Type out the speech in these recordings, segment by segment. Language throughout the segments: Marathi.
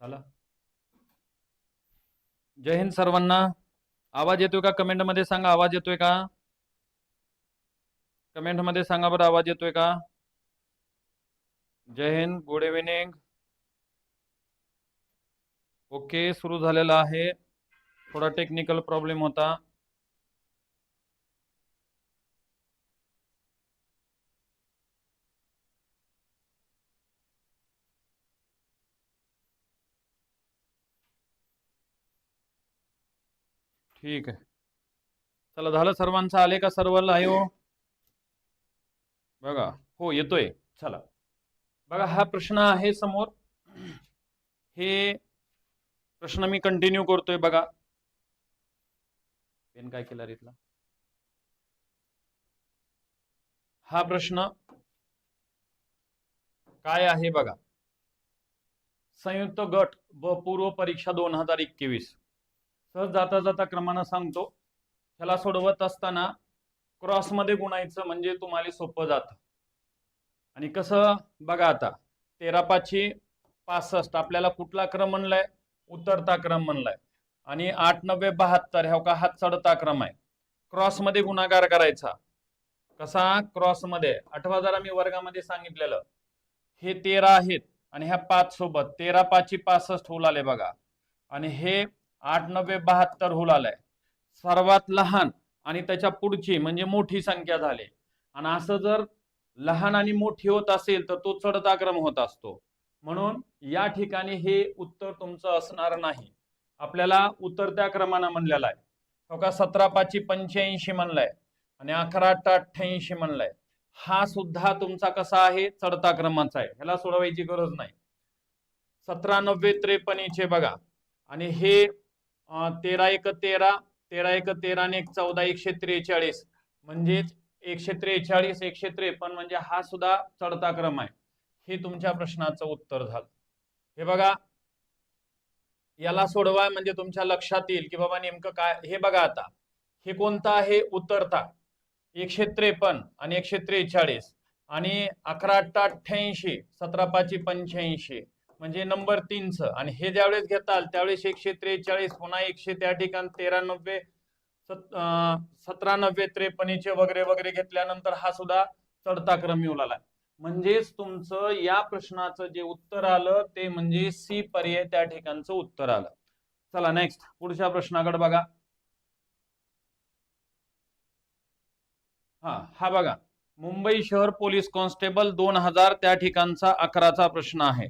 झालं. जय हिंद सर्वांना. आवाज येतोय का? कमेंट मध्ये सांगा आवाज येतोय का? कमेंट मध्ये सांगा बरं आवाज येतोय का? जय हिंद, गुड इव्हिनिंग. ओके, सुरू झालेला आहे. थोडा टेक्निकल प्रॉब्लेम होता. ठीक आहे, चला झालं. सर्वांचं आले का? सर्वांना आहे हो बघा. हो येतोय. चला बघा, हा प्रश्न आहे समोर. हे प्रश्न मी कंटिन्यू करतोय बघा. पेन काय केला रे? हा प्रश्न काय आहे बघा. संयुक्त गट व पूर्व परीक्षा 2021. सहज जाता जाता क्रमानं सांगतो. ह्याला सोडवत असताना क्रॉस मध्ये गुणायचं म्हणजे तुम्हाला सोपं जातं. आणि कसं बघा, आता 13×5 = 65 आपल्याला कुठला क्रम म्हणलाय? उतरता क्रम म्हणलाय. आणि 8×9 = 72 ह्या का हा चढता क्रम आहे. क्रॉस मध्ये गुणाकार करायचा. कसा? क्रॉस मध्ये. आठवा जरा मी वर्गामध्ये सांगितलेलं. हे 13 आहेत आणि ह्या 5 सोबत 13×5 = 65 होऊ आले बघा. आणि हे 8×9 = 72 होऊ आलाय. सर्वात लहान आणि त्याच्या पुढची म्हणजे मोठी संख्या झाली. आणि असं जर लहान आणि मोठी होत असेल तर तो चढता क्रम होत असतो. म्हणून या ठिकाणी हे उत्तर तुमचं असणार नाही. आपल्याला उतरत्या क्रमानं म्हणलेला आहे. हो का? 17×5 = 85 म्हणलाय आणि 11×8 = 88 म्हणलाय. हा सुद्धा तुमचा कसा आहे? चढता क्रमाचा आहे. ह्याला सोडवायची गरज नाही. 17×9 = 53 बघा. आणि हे 13×1 = 13, 13×1 = 13 आणि 1 = 14, 143. म्हणजेच 143, 153 म्हणजे हा सुद्धा चढता क्रम आहे. हे तुमच्या प्रश्नाचं उत्तर झालं. हे बघा, याला सोडवा म्हणजे तुमच्या लक्षात येईल की बाबा नेमकं काय. हे बघा आता, हे कोणतं आहे? उतरता. 153 आणि 143 आणि 11×8 = 88, 17×5 = 85 म्हणजे नंबर 3चं. आणि हे ज्यावेळेस घेताल त्यावेळेस 143 पुन्हा 100 त्या ठिकाणी 13×9 17×9 = 53 वगैरे वगैरे घेतल्यानंतर हा सुद्धा चढता क्रम येऊ लागला. म्हणजेच तुमचं या प्रश्नाचं जे उत्तर आलं ते म्हणजे सी पर्याय त्या ठिकाणचं उत्तर आलं. चला नेक्स्ट, पुढच्या प्रश्नाकडे बघा. हा बघा, मुंबई शहर पोलीस कॉन्स्टेबल 2000 त्या ठिकाणचा 11चा प्रश्न आहे.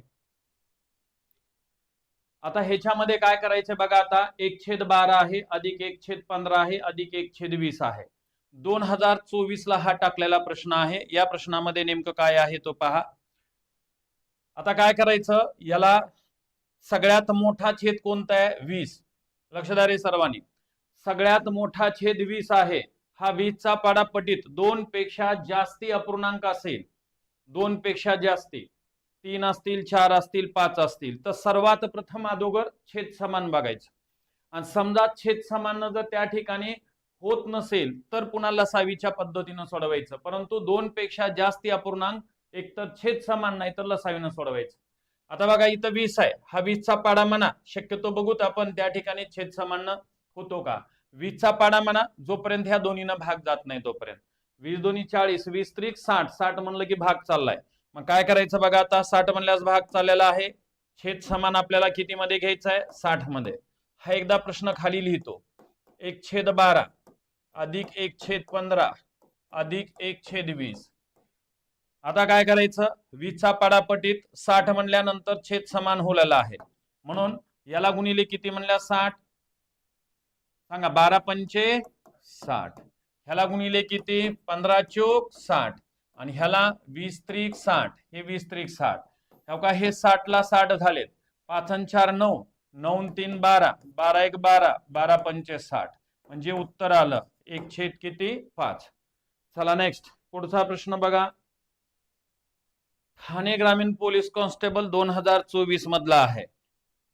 आता ह्याच्यामध्ये काय करायचं बघा. आता 1/12 आहे अधिक 1/15 आहे अधिक 1/20 आहे. 2024 ला हा टाकलेला प्रश्न आहे. या प्रश्नामध्ये नेमकं काय आहे तो पहा. आता काय करायचं, याला सगळ्यात मोठा छेद कोणता आहे? 20. लक्षात रे सर्वांनी. सगळ्यात मोठा छेद 20 आहे. हा 20चा पाडा पटीत 2 पेक्षा जास्ती अपूर्णांक असेल, 2 पेक्षा जास्ती, 3 असतील, 4 असतील, 5 असतील, तर सर्वात प्रथम अगोदर छेद समान बघायचं. आणि समजा छेद समान जर त्या ठिकाणी होत नसेल तर पुन्हा लसावीच्या पद्धतीनं सोडवायचं. परंतु 2 पेक्षा जास्ती अपूर्णांक एक तर छेद समान नाही तर लसावीनं सोडवायचं. आता बघा, इथं 20 आहे. हा 20चा पाडा म्हणा. शक्यतो बघूत आपण त्या ठिकाणी छेद समान होतो का. 20चा पाडा म्हणा, जोपर्यंत ह्या दोन्हीनं भाग जात नाही तोपर्यंत. 20 दोन्ही 40, 20 त्रिक 60, 60 म्हणलं की भाग चाललाय. मग काय करायचं बघा. आता 60 म्हणल्यास भाग चाललेला आहे. छेद समान आपल्याला किती मध्ये घ्यायचा आहे? 60 मध्ये. हा एकदा प्रश्न खाली लिहितो. 1/12 अधिक 1/15 अधिक 1/20. आता काय करायचं, 20चा पाडा पटीत 60 म्हणल्यानंतर छेद समान होलेला आहे. म्हणून याला गुणिले किती म्हणल्या? 60. सांगा, 12×5 = 60. ह्याला गुणिले किती? 15×4 = 60. आणि ह्याला 20 त्रिक 60, हे 20 त्रिक 60. का हे 60 ला 60 झालेत. 5 आणि 4 = 9, 9 आणि 3 = 12, 12×1 = 12, 12×5 = 60. म्हणजे उत्तर आलं 1/5. चला नेक्स्ट, पुढचा प्रश्न बघा. ठाणे ग्रामीण पोलीस कॉन्स्टेबल 2024 मधला आहे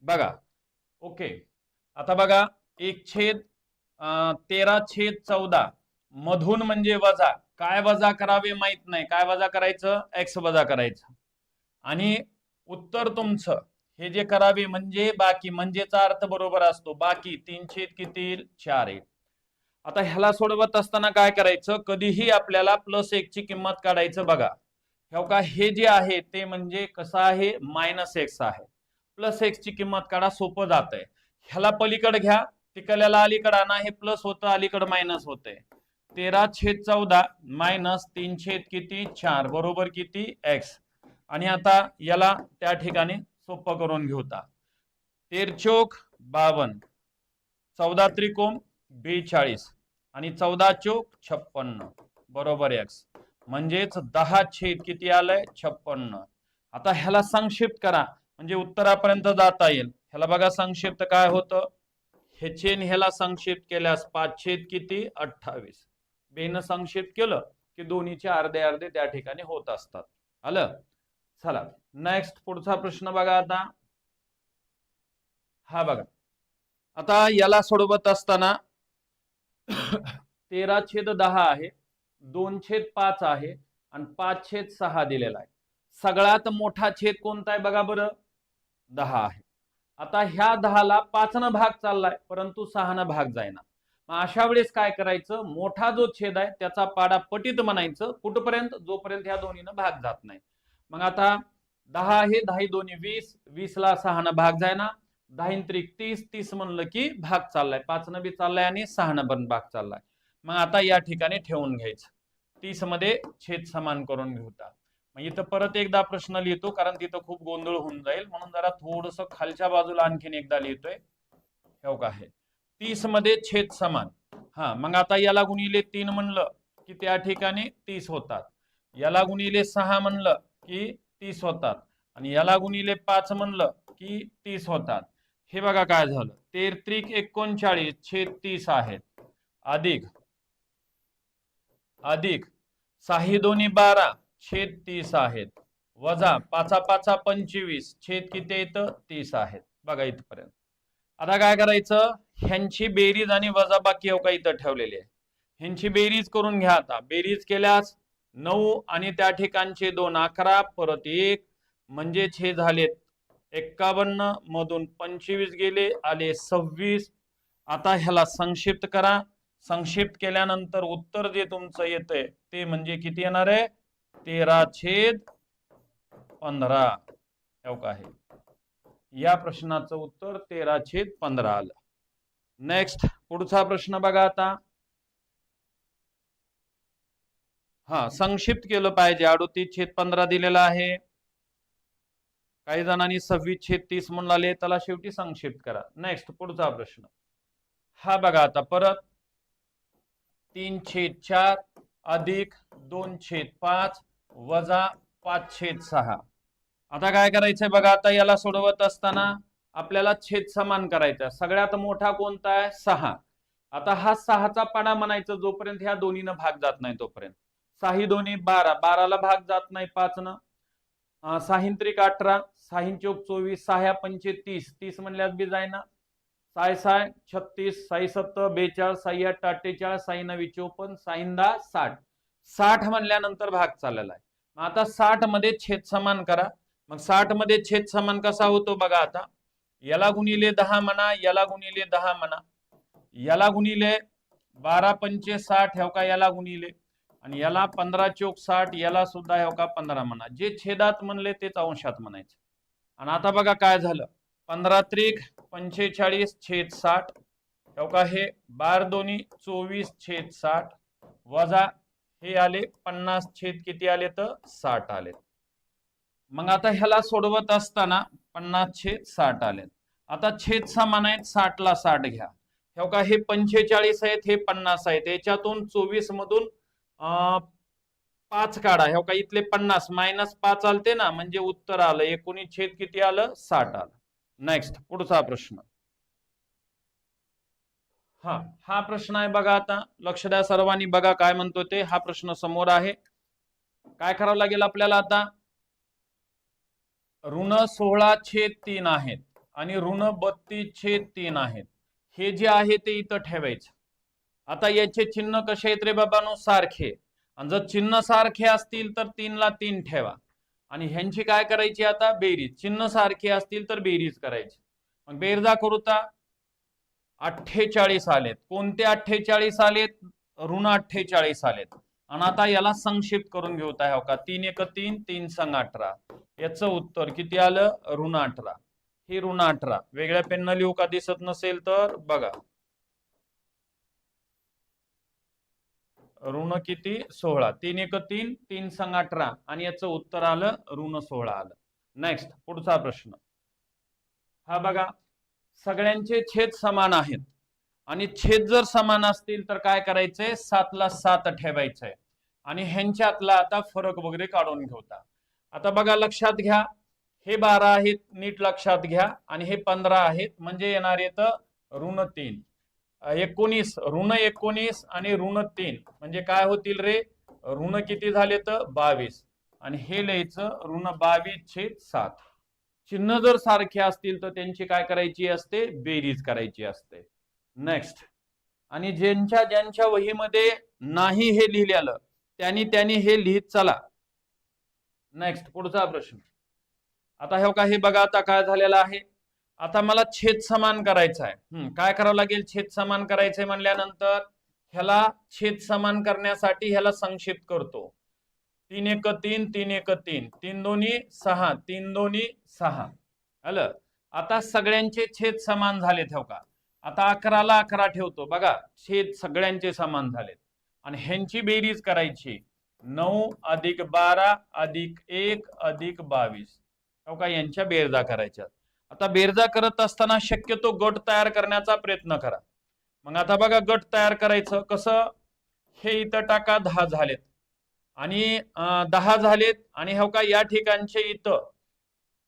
बघा. ओके, आता बघा 1/13/14 मधून म्हणजे वजा. काय वजा करावे माहित नाही. काय वजा करायचं? एक्स वजा करायचं. आणि उत्तर तुमचं हे जे करावे म्हणजे बाकी, म्हणजेचा अर्थ बरोबर असतो, बाकी 3/4 आहे. आता ह्याला सोडवत असताना काय करायचं, कधीही आपल्याला +1 ची किंमत काढायचं बघा. हे जे आहे ते म्हणजे कसं आहे, -x आहे. +x ची किंमत काढा, सोपं जात आहे. ह्याला पलीकडे घ्या, तिकडल्याला अलीकडे आणा, हे प्लस होतं अलीकडे मायनस होतंय. 13/14 -3/4 बरोबर किती, x. आणि आता याला त्या ठिकाणी सोपं करून घेऊता. 13 चौक 52, 14 त्रिकोण 42 आणि 14 चौक 56 बरोबर x. म्हणजेच 10 किती आलंय, 56. आता ह्याला संक्षिप्त करा म्हणजे उत्तरापर्यंत जाता येईल. ह्याला बघा संक्षिप्त काय होतं, ह्याचे ह्याला संक्षिप्त केल्यास 5 किती 28. बेन संक्षिप्त केलं की दोन्हीचे अर्धे अर्धे त्या ठिकाणी होत असतात. आलं. चला नेक्स्ट पुढचा प्रश्न बघा. आता हा बघा, आता याला सोडवत असताना 13/10 आहे, 2/5 आहे आणि 5/6 दिलेला आहे. सगळ्यात मोठा छेद कोणता आहे बघा बरं, 10 आहे. आता ह्या 10ला 5 न भाग चाललाय परंतु 6 न भाग जाईना. मग अशा वेळेस काय करायचं, मोठा जो छेद आहे त्याचा पाडा पटीत म्हणायचं, कुठपर्यंत, जोपर्यंत ह्या दोन्हीनं भाग जात नाही. मग आता 10 आहे, 10 दोन्ही 20, 20 ला 6 न भाग जायना, 10 त्रिक 30, 30 म्हणलं की भाग चाललाय, 5 न बी चाललाय आणि 6 न पण भाग चाललाय. मग आता या ठिकाणी ठेवून घ्यायचं, 30 मध्ये छेद समान करून घेऊता. मग इथं परत एकदा प्रश्न लिहितो कारण तिथं खूप गोंधळ होऊन जाईल, म्हणून जरा थोडस खालच्या बाजूला आणखीन एकदा लिहितोय. हो का आहे 30 मध्ये छेद समान. हा मग आता याला गुणिले 3 म्हणलं की त्या ठिकाणी 30 होतात, याला गुणिले 6 म्हणलं की 30 होतात आणि याला गुणिले 5 म्हणलं की 30 होतात. हे बघा काय झालं, 13 त्रिक 39 छेद 30 आहेत, अधिक 6 दोन्ही 12 छेद 30 आहेत, वजा 5 5 25 छेद किती येतं 30 आहेत. बघा इथपर्यंत. आता काय करायचं, ह्यांची बेरीज आणि वजाबाकी हो का इथं ठेवलेली आहे, ह्यांची बेरीज करून घ्या. आता बेरीज केल्यास 9 आणि त्या ठिकाणचे 2 11 परत 1 म्हणजे हे झालेत 51 मधून 25 गेले आले 26. आता ह्याला संक्षिप्त करा, संक्षिप्त केल्यानंतर उत्तर जे तुमचं येतंय ते म्हणजे किती येणार आहे, 13/15. हो का आहे, या प्रश्नाचं उत्तर 13/15 आलं. नेक्स्ट पुढचा प्रश्न बघा. आता हा संक्षिप्त केलं पाहिजे, 38/15 दिलेला आहे, काही जणांनी 26/30 म्हणून आले, त्याला शेवटी संक्षिप्त करा. नेक्स्ट पुढचा प्रश्न हा बघा. आता परत 3/4 अधिक 2/5 वजा 5/6. आता काय करायचंय बघा, आता याला सोडवत असताना आपल्याला छेद समान करायचा. सगळ्यात मोठा कोणता आहे, 6. आता हा 6चा पाडा म्हणायचं जोपर्यंत ह्या दोन्हीनं भाग जात नाही तोपर्यंत. 6 दोन्ही 12, 12ला भाग जात नाही 5 न, 6 त्रिक 18, 6 चौक 24, 6 पंचे 30, 30 म्हणल्यास बी जायना, 6 6 36, 6 7 42, 6 8 48, 6 9 54, 6 10 60. 60 म्हणल्यानंतर भाग चाललेला आहे. आता 60 मध्ये छेद समान करा. मग 60 मध्ये छेद समान कसा होतो बघा. आता याला गुणिले 10 म्हणा, याला गुणिले 10 म्हणा, याला गुणिले 12 पंचे 60 हो का, याला गुणिले आणि याला 15 चौक 60, याला सुद्धा हो का 15 म्हणा. जे छेदात म्हणले तेच अंशात म्हणायचे. आणि आता बघा काय झालं, 15 त्रिक 45 छेद 60 हो का, हे 12 दोन्ही 24 छेद 60 वजा हे आले 50 छेद किती आले तर 60 आले. मग आता ह्याला सोडवत असताना 50/60 आले. आता छेद समान आहेत, 60 ला 60 घ्या. हो का, हे 45 आहेत, हे 50 आहेत, याच्यातून 24 मधून 5 काढा. हो का, इथले 50 -5 आलते ना, म्हणजे उत्तर आलं 19 छेद किती आलं 60 आलं. नेक्स्ट पुढचा प्रश्न हा प्रश्न आहे बघा. आता लक्ष द्या सर्वांनी, बघा काय म्हणतो ते. हा प्रश्न समोर आहे. काय करावं लागेल आपल्याला, आता -16/3 आहेत आणि -32/3 आहेत. हे जे आहे ते इथं ठेवायचं. आता याचे चिन्ह कसे आहेत रे बाबांनो, सारखे. आणि जर चिन्ह सारखे असतील तर 3 ला 3 ठेवा आणि ह्यांची काय करायची आता बेरीज, चिन्ह सारखे असतील तर बेरीज करायची. मग बेरजा करूता 48 आलेत. कोणते 48 आलेत? ऋण 48 आलेत. आणि आता याला संक्षिप्त करून घेऊत आहे का 3 1 3 3 संग 18. याचं उत्तर किती आलं? ऋण 18. हे ऋण 18 वेगळ्या पेननं लिहू का दिसत नसेल तर बघा, ऋण किती 16. 3 1 3 3 संग 18 आणि याचं उत्तर आलं ऋण 16 आलं. नेक्स्ट पुढचा प्रश्न हा बघा, सगळ्यांचे छेद समान आहेत आणि छेद जर समान असतील तर काय करायचंय? 7 ला 7 ठेवायचंय आणि ह्यांच्यातला आता फरक वगैरे काढून घेऊता. आता बघा लक्षात घ्या, हे 12 आहेत नीट लक्षात घ्या आणि हे 15 आहेत म्हणजे येणार येतं ऋण 3. 19 ऋण 19 आणि ऋण 3 म्हणजे काय होतील रे? ऋण किती झाले तर 22 आणि हे लिहायचं ऋण 22/7. चिन्ह जर सारखे असतील तर त्यांची काय करायची असते? बेरीज करायची असते. नेक्स्ट, आणि ज्यांच्या ज्यांच्या वहीमध्ये नाही हे लिहिलेलं त्यांनी हे लिहित चला. नेक्स्ट पुढचा प्रश्न आता हे का, हे बघा आता काय झालेलं आहे. आता मला छेद समान करायचा आहे. काय करावं लागेल? छेद समान करायचंय म्हणल्यानंतर ह्याला छेद समान करण्यासाठी ह्याला संक्षिप्त करतो. 3 1 3 3 1 3 3 दोन्ही 6 3 दोन्ही 6 आलं. आता सगळ्यांचे छेद समान झालेत हो का. आता 11 ला 11 ठेवतो बघा, छेद सगळ्यांचे समान झालेत आणि ह्यांची बेरीज करायची. 9 + 12 + 1 + 22 हो का, यांच्या बेरजा करायच्या. आता बेरजा करत असताना शक्यतो गट तयार करण्याचा प्रयत्न करा. मग आता बघा गट तयार करायचं कसं? हे इथं टाका 10 झालेत आणि 10 झालेत आणि हो का या ठिकाणचे इथं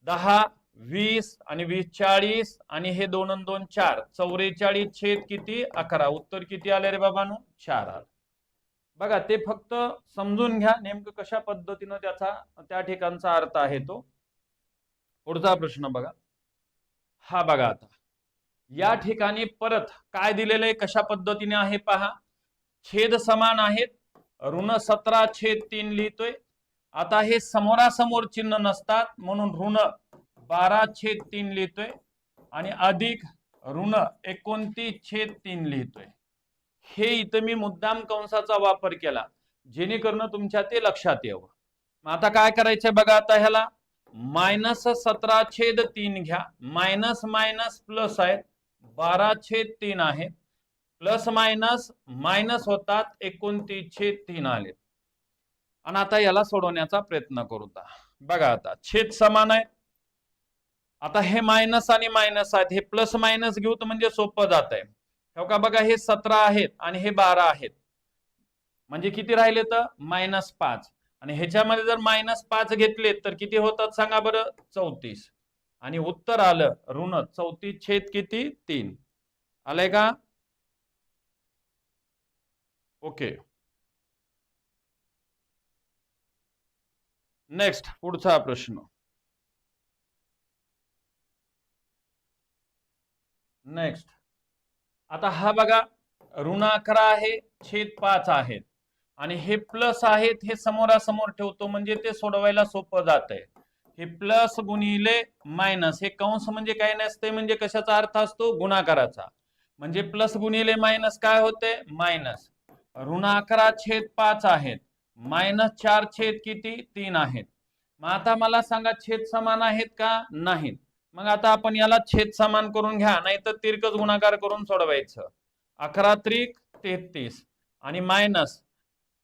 10 20 आणि 20 40 आणि हे 2 आणि 2 4 44 छेद किती 11. उत्तर किती आले रे बाबांनो? 4 आलं. बघा ते फक्त समजून घ्या नेमकं कशा पद्धतीनं त्याचा त्या ठिकाणचा अर्थ आहे तो. पुढचा प्रश्न बघा, हा बघा आता या ठिकाणी परत काय दिलेलं आहे, कशा पद्धतीने आहे पहा. छेद समान आहेत, ऋण 17/3 लिहितोय. आता हे समोरासमोर चिन्ह नसतात म्हणून ऋण 12/3 लिहितोय आणि अधिक ऋण 29/3 लिहितोय. हे इथं मी मुद्दाम कंसाचा वापर केला जेणेकरून तुमच्या ते लक्षात यावं. आता काय करायचंय बघा, आता ह्याला -17/3 घ्या. मायनस मायनस प्लस आहे 12/3 आहे. प्लस मायनस मायनस होतात 29/3 आले. आणि आता याला सोडवण्याचा प्रयत्न करू. बघा आता छेद समान आहे. आता हे मायनस आणि मायनस आहेत, हे प्लस मायनस घेऊ तर म्हणजे सोपं जात आहे. हो का बघा, हे 17 आहेत आणि हे 12 आहेत म्हणजे किती राहिले तर -5 आणि ह्याच्यामध्ये जर -5 घेतले तर किती होतात सांगा बरं? 34 आणि उत्तर आलं ऋण 34 किती 3 आलंय का? ओके. नेक्स्ट पुढचा प्रश्न. नेक्स्ट आता हा बघा ऋण 11 आहे छेद 5 आहेत आणि हे प्लस आहेत, हे समोरासमोर ठेवतो म्हणजे ते सोडवायला सोपं जात आहे. हे प्लस गुणिले मायनस, हे कंस म्हणजे काय नसते, म्हणजे कशाचा अर्थ असतो? गुणाकाराचा. म्हणजे प्लस गुणिले मायनस काय होते? मायनस. ऋण 11/5 आहेत, -4 छेद किती 3 आहेत. मग आता मला सांगा छेद समान आहेत का? नाहीत. मग आता आपण याला छेद समान करून घ्या, नाही तर तिरकस गुणाकार करून सोडवायचं. 11 त्रिक 33 आणि मायनस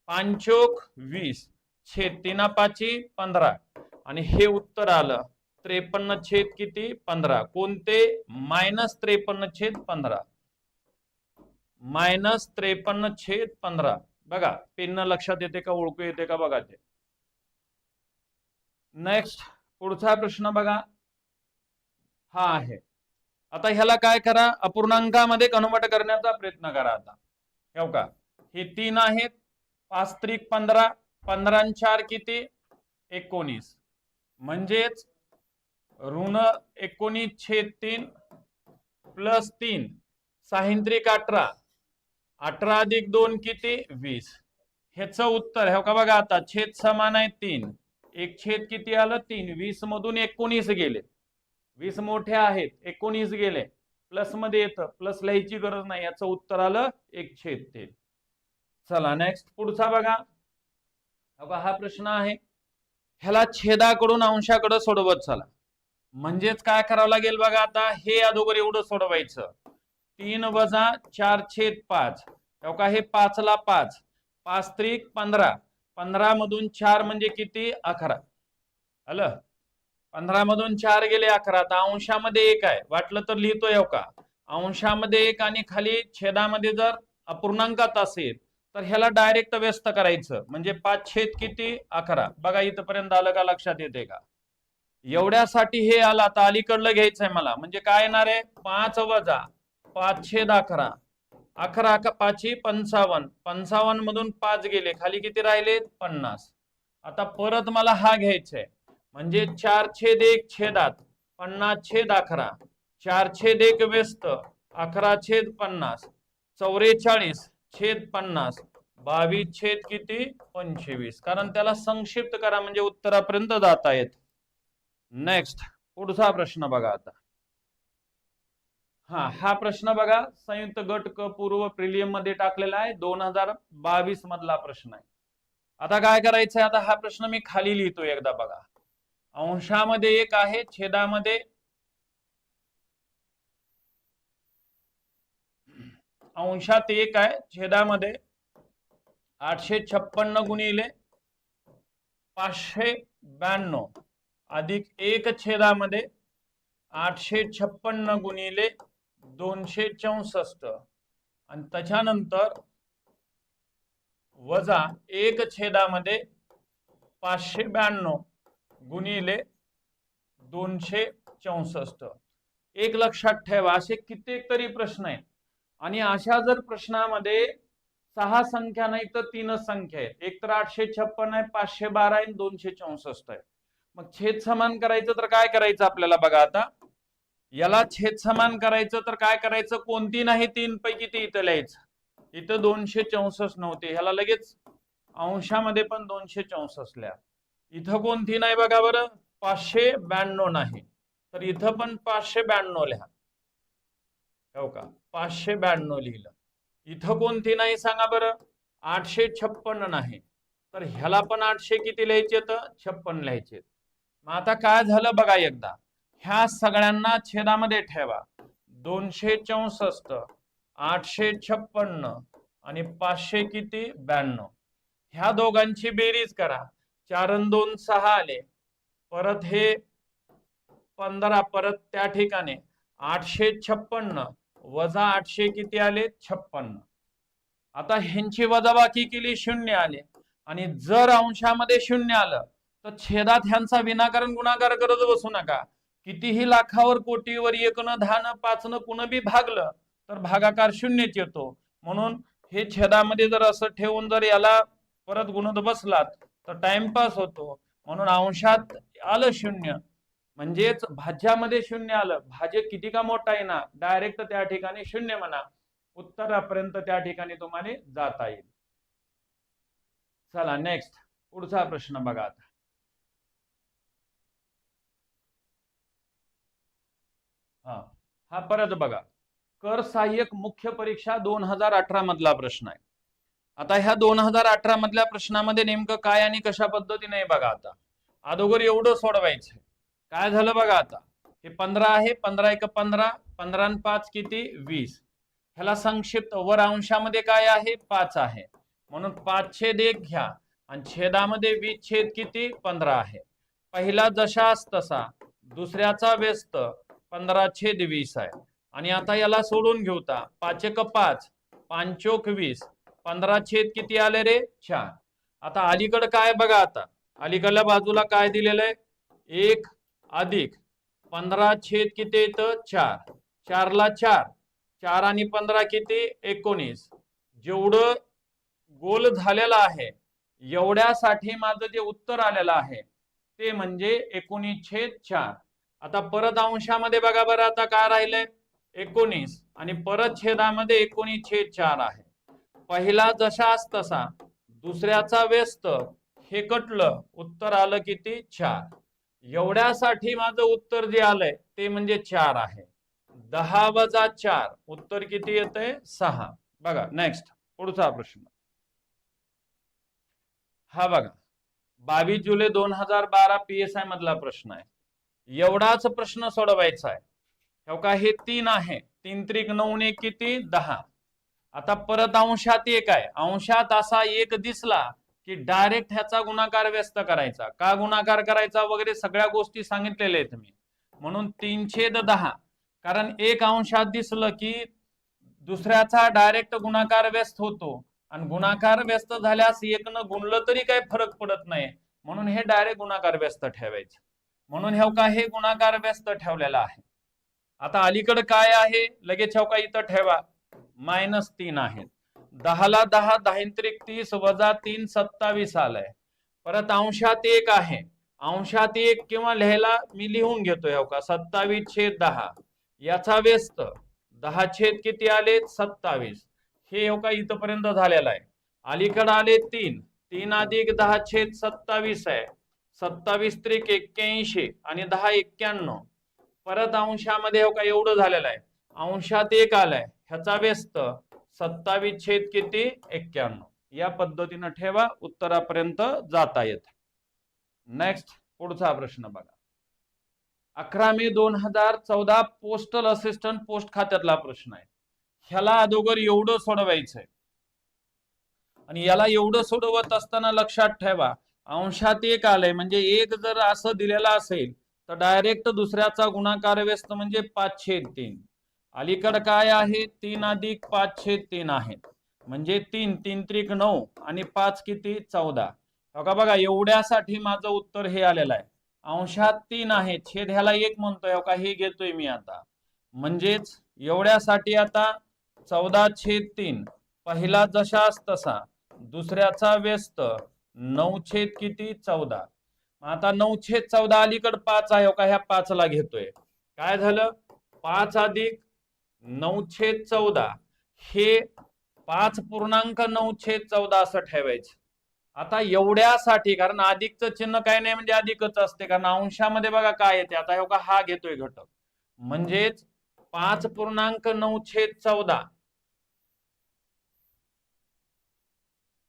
5 चोक 20 छेद 3 5 15 आणि हे उत्तर आलं 53 छेद किती 15. कोणते? -53/15. -53/15. बघा पेन लक्षात येते का, ओळखू येते का बघा ते. नेक्स्ट पुढचा प्रश्न बघा, हा आहे. आता ह्याला काय करा? अपूर्णांकामध्ये कन्वर्ट करण्याचा प्रयत्न करा. आता हो का, हे 3 आहेत, 5 त्रिक 15 15 आणि 4 किती 19 म्हणजेच ऋण 19/3 प्लस 3 6 त्रिक 18 18 + 2 किती 20. ह्याचं उत्तर हो का बघा, आता छेद समान आहे 3 एक छेद किती आलं 3, 20 मधून 19 गेले, 20 मोठे आहेत, 19 गेले, प्लस मध्ये येतं, प्लस लिहायची गरज नाही, याचं उत्तर आलं 1/3. चला नेक्स्ट पुढचा बघा. हा प्रश्न आहे, ह्याला छेदाकडून अंशाकडे सोडवत चला. म्हणजेच काय करावं लागेल बघा, आता हे अगोदर एवढं सोडवायचं, 3 वजा 4/5, हे 5 ला 5, 5 त्रिक 15, 15 मधून 4 म्हणजे किती 11 आलं, 15 मधून 4 गेले 11. आता अंशामध्ये 1 आहे, वाटलं तर लिहितोय का, अंशामध्ये 1 आणि खाली छेदामध्ये जर अपूर्णांकात असेल तर ह्याला डायरेक्ट व्यस्त करायचं, म्हणजे 5 किती 11. बघा इथपर्यंत आलं का, लक्षात येते का, एवढ्यासाठी हे आलं. आता अलीकडलं घ्यायचंय मला, म्हणजे काय येणार आहे 5 वजा 5/11, 11 का 5 55, 55 मधून 5 गेले, खाली किती राहिले 50. आता परत मला हा घ्यायचा आहे, म्हणजे 4/1 छेदात 50/11, 4/1 व्यस्त 11/50, 44/50, 22 किती 25. कारण त्याला संक्षिप्त करा म्हणजे उत्तरापर्यंत जाता येत. नेक्स्ट पुढचा प्रश्न बघा आता. हा प्रश्न बघा, संयुक्त गट क पूर्व प्रिलियम मध्ये टाकलेला आहे, 2022 मधला प्रश्न आहे. आता काय करायचंय, आता हा प्रश्न मी खाली लिहितो एकदा बघा. अंशामध्ये 1 आहे, छेदामध्ये अंशात 1 आहे, छेदामध्ये 856 गुणिले 592 अधिक 1 छेदामध्ये 856 गुणिले 264 आणि त्याच्यानंतर वजा 1 छेदामध्ये 592 गुणिले 264. एक लक्षात ठेवा, असे कित्येक तरी प्रश्न आहेत आणि अशा जर प्रश्नामध्ये 6 संख्या नाही तर 3 संख्या आहेत, एक तर 856 आहे, 512 आहे, 264 आहे. मग छेद समान करायचं तर काय करायचं आपल्याला बघा, आता याला छेद समान करायचं तर काय करायचं, कोणती नाही 3 पैकी ते इथं लिहायचं. इथं 264 नव्हते, ह्याला लगेच अंशामध्ये पण 264 लिहा. इथं कोणती नाही बघा बरं, 592 नाही, तर इथं पण 592 लिहा. हो का, 592 लिहिलं. इथं कोणती नाही सांगा बरं, 856 नाही, तर ह्याला पण 800 किती लिहायचे तर 56 लिहायचे. मग आता काय झालं बघा एकदा, ह्या सगळ्यांना छेदामध्ये ठेवा, 264, 856 आणि 500 किती 92. ह्या दोघांची बेरीज करा, 4 आणि 2 6 आले, परत हे 15, परत त्या ठिकाणी 856 वजा 800 किती आले 56. आता ह्यांची वजाबाकी केली, 0 आले, आणि जर अंशामध्ये 0 आलं तर छेदात ह्यांचा विनाकारण गुणाकार करत बसू नका. कितीही लाखावर कोटीवर 1 न 10 न 5 न कुण बी भागलं तर भागाकार 0च येतो. म्हणून हे छेदामध्ये जर असं ठेवून जर याला परत गुणत बसलात तर टाइमपास होतो. म्हणून अंशात आलं 0 म्हणजेच भाज्यामध्ये 0 आलं, भाज्य किती का मोठा आहे ना, डायरेक्ट त्या ठिकाणी 0 म्हणा, उत्तरापर्यंत त्या ठिकाणी तुम्हाला जाता येईल. चला नेक्स्ट पुढचा प्रश्न बघा आता. हा परत बघा, कर सहाय्यक मुख्य परीक्षा 2018 मधला प्रश्न आहे. आता ह्या 2018 मधल्या प्रश्नामध्ये नेमकं काय आणि कशा पद्धतीने बघा. आता अगोदर एवढं सोडवायचं, काय झालं बघा, आता हे 15 आहे, 15 1 15, 15 आणि 5 किती 20. ह्याला संक्षिप्त वर अंशामध्ये काय आहे 5 आहे, म्हणून 5/1 घ्या आणि छेदामध्ये 20 छेद किती 15 आहे. पहिला जशास तसा, दुसऱ्याचा व्यस्त 15/20 आहे. आणि आता याला सोडून घेऊता, 5 1 5, 5 चोक 20, 15 छेद किती आले रे 4. आता अलीकडे काय बघा, आता अलीकडल्या बाजूला काय दिलेलं आहे 1 अधिक 15 छेद किती येतं 4, 4 ला 4, 4 आणि 15 किती 19. जेवढं गोल झालेलं आहे एवढ्यासाठी माझं जे उत्तर आलेलं आहे ते म्हणजे 19/4. आता परत अंशामध्ये बघा बरं, आता काय राहिलंय 19 आणि परत छेदामध्ये 19/4 आहे. पहिला जशास तसा, दुसऱ्याचा व्यस्त, हे कटलं, उत्तर आलं किती? 4. एवढ्यासाठी माझं उत्तर जे आलंय ते म्हणजे 4 आहे. 10 वजा 4 उत्तर किती येतंय? 6. बघा नेक्स्ट पुढचा प्रश्न. हा बघा 22 जुलै 2012 PSI मधला प्रश्न आहे. एवढाच प्रश्न सोडवायचा आहे. हो का, हे 3 आहे. 3 त्रिक 9 ने किती? 10. आता परत अंशात 1 आहे. अंशात असा 1 दिसला की डायरेक्ट ह्याचा गुणाकार व्यस्त करायचा. का गुणाकार करायचा वगैरे सगळ्या गोष्टी सांगितलेल्या आहेत मी. म्हणून 3/10. कारण 1 अंशात दिसलं की दुसऱ्याचा डायरेक्ट गुणाकार व्यस्त होतो आणि गुणाकार व्यस्त झाल्यास 1 न गुणलं तरी काही फरक पडत नाही. म्हणून हे डायरेक्ट गुणाकार व्यस्त ठेवायचं. म्हणून हे का हे गुणाकार व्यस्त ठेवलेला आहे. आता अलीकडे काय आहे लगेच का इथं ठेवा. -3 आहे. 10 ला 10 10 त्रिक 30 वजा 3 27 आलाय. परत अंशात 1 आहे. अंशात 1 किंवा लिहायला मी लिहून घेतोय का 27/10 याचा व्यस्त 10 छेद किती आले? 27. हे का इथपर्यंत झालेला आहे. अलीकडे आले 3 3 अधिक 10 छेद 27 आहे. 27 त्रिक 81 आणि 10 91. परत अंशामध्ये का एवढं झालेलं आहे. अंशात 1 आलाय ह्याचा व्यस्त 27 छेद किती? 91. या पद्धतीने ठेवा, उत्तरापर्यंत जाता येत. नेक्स्ट पुढचा प्रश्न बघा. 11 मे 2014 पोस्टल असिस्टंट पोस्ट खात्यातला प्रश्न आहे. ह्याला अगोदर एवढं सोडवायचंय आणि याला एवढं सोडवत असताना लक्षात ठेवा अंशात 1 आलंय म्हणजे 1 जर असं दिलेला असेल तर डायरेक्ट दुसऱ्याचा गुणाकार व्यस्त म्हणजे 5/3. अलीकडे काय आहे? 3 अधिक 5/3 आहे म्हणजे 3 3 त्रिक 9 आणि 5 किती? 14. बघा एवढ्यासाठी माझं उत्तर हे आलेलं आहे. अंशात 3 आहे, छेद ह्याला 1 म्हणतोय का हे घेतोय मी आता. म्हणजेच एवढ्यासाठी आता 14/3 पहिला जशास तसा, दुसऱ्याचा व्यस्त 9 छेद किती? 14. आता 9/14 अलीकडे 5 आहे का ह्या 5 ला घेतोय. काय झालं? 5 अधिक 9/14 हे 5.9/14 असं ठेवायचं. आता एवढ्यासाठी कारण अधिकचं चिन्ह काय नाही म्हणजे अधिकच असते कारण अंशामध्ये बघा काय येते. आता हा घेतोय घटक म्हणजेच 5.9/14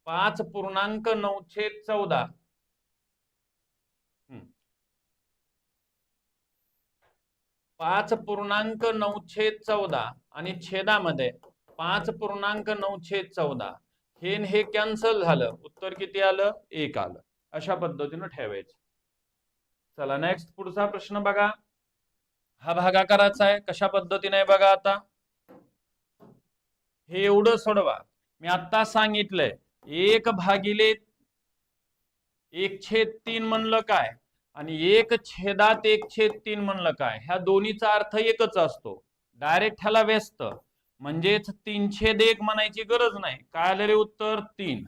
5.9/14 5.9/14 आणि छेदामध्ये 5.9/14 हे कॅन्सल झालं. उत्तर किती आलं? 1 आलं. अशा पद्धतीने ठेवायचं. चला नेक्स्ट पुढचा प्रश्न बघा. हा भागाकाराचा आहे. कशा पद्धतीने बघा आता हे एवढं सोडवा. मी आता सांगितलंय 1/1/3 म्हणलं काय आणि 1/1/3 म्हणलं काय. ह्या दोन्हीचा अर्थ एकच असतो. डायरेक्ट ह्याला व्यस्त म्हणजेच 3/1 म्हणायची गरज नाही. काय आलं रे उत्तर? 3.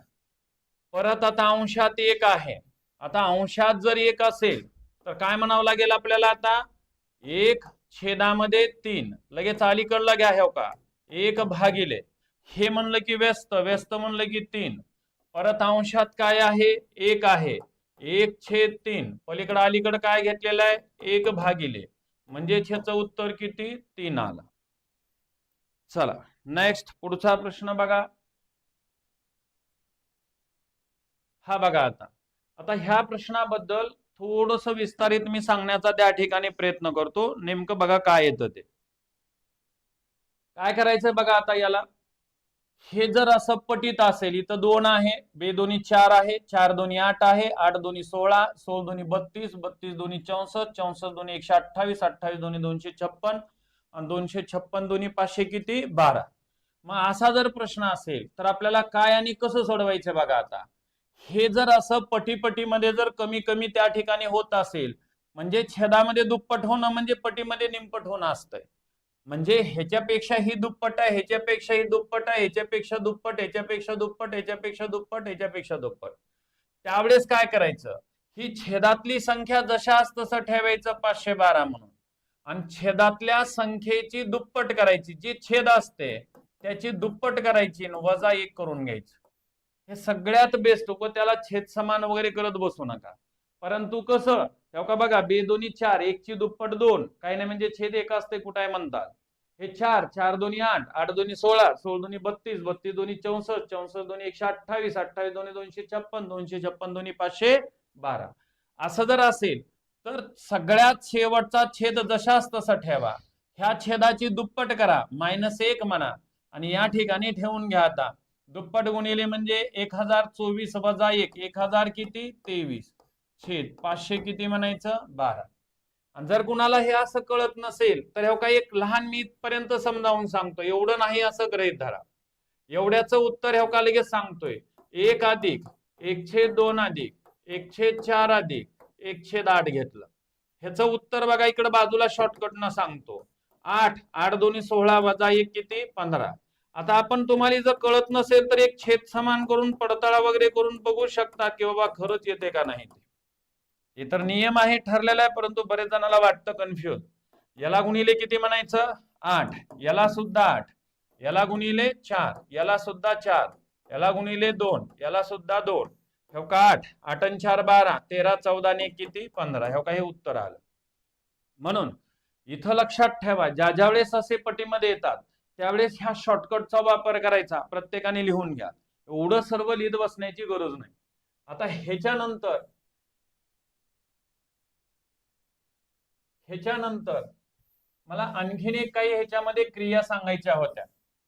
परत आता अंशात 1 आहे. आता अंशात जर 1 असेल तर काय म्हणावं लागेल आपल्याला आता? 1/3 लगेच अलीकडला घ्या. हो का 1/, हे म्हणलं की व्यस्त, व्यस्त म्हणलं की 3. परत अंशात काय आहे? 1 आहे. 1/3 पलीकडे अलीकडे काय घेतलेलं आहे? 1/, म्हणजे ह्याचं उत्तर किती? 3 आलं. चला नेक्स्ट पुढचा प्रश्न बघा. हा बघा आता ह्या प्रश्नाबद्दल थोडस विस्तारित मी सांगण्याचा त्या ठिकाणी प्रयत्न करतो. नेमकं बघा काय येतं ते. काय करायचंय बघा आता याला. हे जर असं पटीत असेल इथं 2 आहे, 2 दोन्ही 4 आहे, 4 दोन्ही 8 आहे, 8 दोन्ही 16, 16 दोन्ही 32, 32 दोन्ही 64, 64 दोन्ही 128, 28 दोन्ही 256 आणि 256 दोन्ही 500 किती? 12. मग असा जर प्रश्न असेल तर आपल्याला काय आणि कसं सोडवायचं बघा आता. हे जर असं पटीमध्ये जर कमी कमी त्या ठिकाणी होत असेल म्हणजे छेदामध्ये दुप्पट होणं म्हणजे पटीमध्ये निमपट होणं असतंय. म्हणजे ह्याच्यापेक्षा ही दुप्पट आहे, ह्याच्यापेक्षा ही दुप्पट आहे, ह्याच्यापेक्षा दुप्पट, ह्याच्यापेक्षा दुप्पट, ह्याच्यापेक्षा दुप्पट, ह्याच्यापेक्षा दुप्पट. त्यावेळेस काय करायचं? ही छेदातली संख्या जशास तसं ठेवायचं 512 म्हणून आणि छेदातल्या संख्येची दुप्पट करायची. जी छेद असते त्याची दुप्पट करायची वजा 1 करून घ्यायचं. हे सगळ्यात बेस्ट, त्याला छेद समान वगैरे करत बसू नका. परंतु कसं तेव्हा बघा, बे दोन्ही 4, 1 ची दुप्पट 2, काही नाही म्हणजे छेद 1 असते कुठे म्हणतात. हे 4, 4 दोन्ही 8, 8 दोन्ही 16, 16 दोन्ही 32, 32 दोन्ही 64, 64 दोन्ही 128, 28 दोन्ही 256, 256 दोन्ही 512. असं जर असेल तर सगळ्यात शेवटचा छेद जशाच तसा ठेवा. ह्या छेदाची दुप्पट करा, -1 म्हणा आणि या ठिकाणी ठेवून घ्या. आता दुप्पट गुणिले म्हणजे 1024 वजा 1, 1000 किती 23, छेद 500 किती म्हणायचं 12. आणि जर कुणाला हे असं कळत नसेल तर हे काही एक लहान मी इथपर्यंत समजावून सांगतो, एवढं नाही असं गृहीत धरा. एवढ्याचं उत्तर हे का लगेच सांगतोय, 1 अधिक 1/2 अधिक 1/4 अधिक 1/8 घेतलं. ह्याचं उत्तर बघा इकडे बाजूला शॉर्टकट न सांगतो, 8, 8 दोन्ही 16 वजा 1 किती 15. आता आपण तुम्हाला जर कळत नसेल तर एक छेद समान करून पडताळा वगैरे करून बघू शकता की बाबा खरंच येते का नाही. हे तर नियम आहे ठरलेला आहे, परंतु बरेच जणांना वाटतं कन्फ्युज. याला गुणिले किती म्हणायचं 8, याला सुद्धा 8, याला गुणिले 4, याला सुद्धा 4, याला गुणिले 2, याला सुद्धा 2. हे का 8, 8 आणि 4 12, 13 14 ने किती 15. हे का हे उत्तर आलं. म्हणून इथं लक्षात ठेवा, ज्या वेळेस असे पटीमध्ये येतात त्यावेळेस ह्या शॉर्टकटचा वापर करायचा. प्रत्येकाने लिहून घ्या, एवढं सर्व लिहित बसण्याची गरज नाही. आता ह्याच्यानंतर मला आणखीन एक काही ह्याच्यामध्ये क्रिया सांगायच्या होत्या,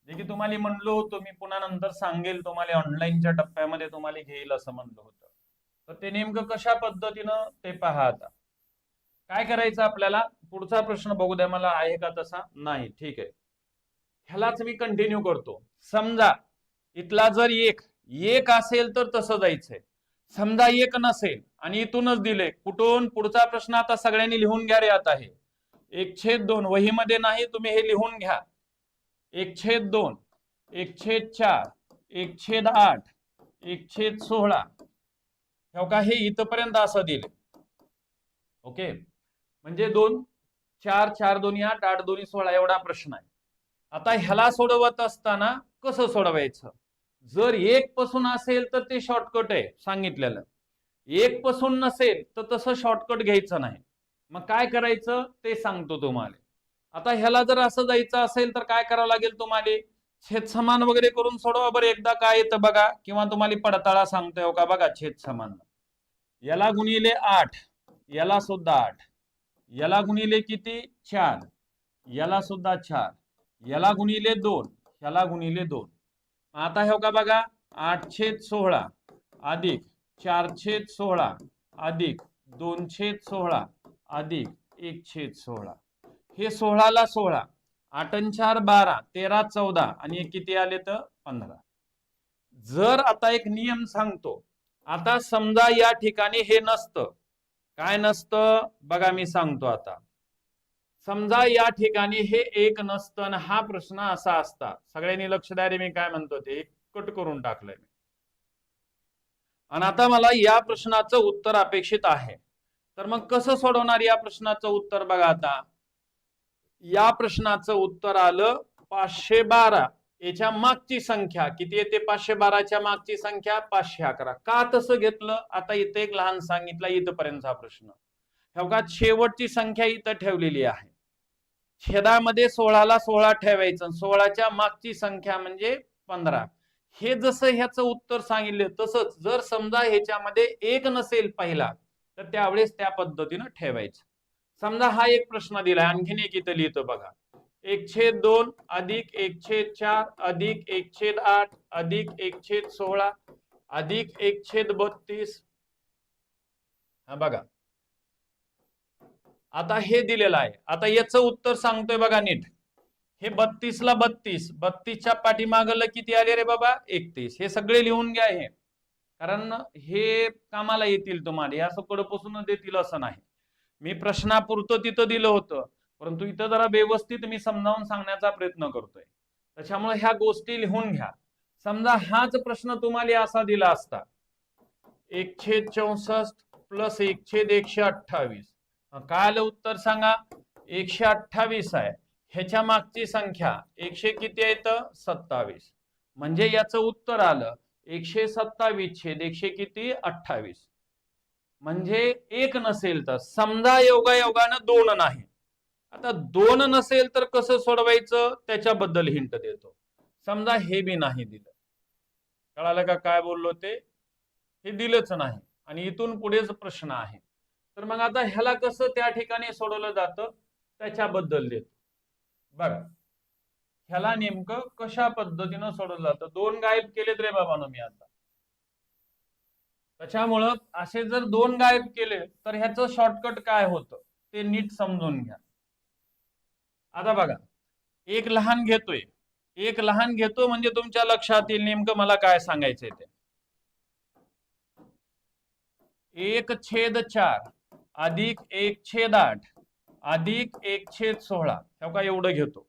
जे की तुम्हाला म्हणलो होतो मी पुन्हा नंतर सांगेल तुम्हाला, ऑनलाईनच्या टप्प्यामध्ये तुम्हाला घेईल असं म्हणलं होतं. तर ते नेमकं कशा पद्धतीनं ते पहा. आता काय करायचं आपल्याला, पुढचा प्रश्न बघू द्या मला, आहे का तसा नाही, ठीक आहे. ह्यालाच मी कंटिन्यू करतो. समजा इथला जर एक असेल तर तसं जायचंय. समजा 1 नसेल आणि इथूनच दिले कुठून, पुढचा प्रश्न आता सगळ्यांनी लिहून घ्या रे. आता हे 1/2 वहीमध्ये नाही, तुम्ही हे लिहून घ्या. 1/2, 1/4, 1/8, 1/16. हो का, हे इथपर्यंत असं दिले. ओके, म्हणजे 2, 4, 4 दोन्ही 8, 8 दोन्ही 16 एवढा प्रश्न आहे. आता ह्याला सोडवत असताना कसं सोडवायचं, जर 1 पासून असेल तर ते शॉर्टकट आहे सांगितलेलं, 1 पासून नसेल तर तसं शॉर्टकट घ्यायचं नाही. मग काय करायचं ते सांगतो तुम्हाला. आता ह्याला जर असं जायचं असेल तर काय करावं लागेल तुम्हाला, छेद समान वगैरे करून सोडवा बरं एकदा काय येतं बघा, किंवा तुम्हाला पडताळा सांगतोय का बघा. छेद समान, याला गुणिले 8, याला सुद्धा 8, याला गुणिले किती 4, याला सुद्धा 4, याला गुणिले 2, याला गुणिले 2. आता हे का बघा, 8/16 अधिक 4/16 अधिक 2/16 अधिक 1/16. हे 16 ला 16, 8 आणि 4 12, 13 14 आणि किती आले तर 15. जर आता एक नियम सांगतो, आता समजा या ठिकाणी हे नसतं, काय नसतं बघा मी सांगतो. आता समजा या ठिकाणी हे 1 नसतं आणि हा प्रश्न असा असता, सगळ्यांनी लक्ष द्या रे, मी काय म्हणतो ते कट करून टाकलंय मी. आणि आता मला या प्रश्नाचं उत्तर अपेक्षित आहे, तर मग कसं सोडवणार या प्रश्नाचं उत्तर बघा. आता या प्रश्नाचं उत्तर आलं 512. याच्या मागची संख्या किती येते, 512च्या मागची संख्या 511. का तसं घेतलं, आता इथं एक लहान सांगितलं इथपर्यंतचा प्रश्न. बघा शेवटची संख्या इथं ठेवलेली आहे, छेदामध्ये 16 ला 16 ठेवायचं, 16च्या मागची संख्या म्हणजे 15. हे जसं ह्याचं उत्तर सांगितलं तसंच जर समजा ह्याच्यामध्ये 1 नसेल पहिला तर त्यावेळेस त्या पद्धतीनं ठेवायचं. समजा हा एक प्रश्न दिलाय, आणखीन एक इथं लिहितो बघा, 1/2 अधिक 1/4 अधिक 1/8 अधिक 1/16 अधिक 1/32. हा बघा, आता हे दिलेलं आहे. आता याचं उत्तर सांगतोय बघा नीट. हे 32 ला 32, 32च्या पाठीमागलं किती आले रे बाबा 31. हे सगळे लिहून घ्या हे, कारण हे कामाला येतील तुम्हाला, असं कडपासून देतील असं नाही. मी प्रश्नापुरतं तिथं दिलं होतं, परंतु इथं जरा व्यवस्थित मी समजावून सांगण्याचा प्रयत्न करतोय, त्याच्यामुळे ह्या गोष्टी लिहून घ्या. समजा हाच प्रश्न तुम्हाला असा दिला असता, 1/64 प्लस 1/128. काय आलं उत्तर सांगा, 128 आहे. ह्याच्या मागची संख्या 100 किती आहे तर 27. म्हणजे याचं उत्तर आलं 127 छेद 100 किती 28. म्हणजे एक नसेल तर समजा योगायोगानं 2 नाही. आता 2 नसेल तर कसं सोडवायचं त्याच्याबद्दल हिंट देतो. समजा हे बी नाही दिलं, कळालं का काय बोललो ते? हे दिलंच नाही आणि इथून पुढेच प्रश्न आहे. तर मग आता ह्याला कसं त्या ठिकाणी सोडवलं जातं त्याच्याबद्दल देतो. बघा ह्याला नेमकं कशा पद्धतीनं सोडवलं जातं. 2 गायब केलेत रे बाबांनो मी आता. त्याच्यामुळं असे जर 2 गायब केले तर ह्याचं शॉर्टकट काय होतं ते नीट समजून घ्या. आता बघा एक लहान घेतोय, एक लहान घेतो म्हणजे तुमच्या लक्षात येईल नेमकं मला काय सांगायचंय ते. 1/4 अधिक 1/8 अधिक 1/16 हे का एवढं घेतो.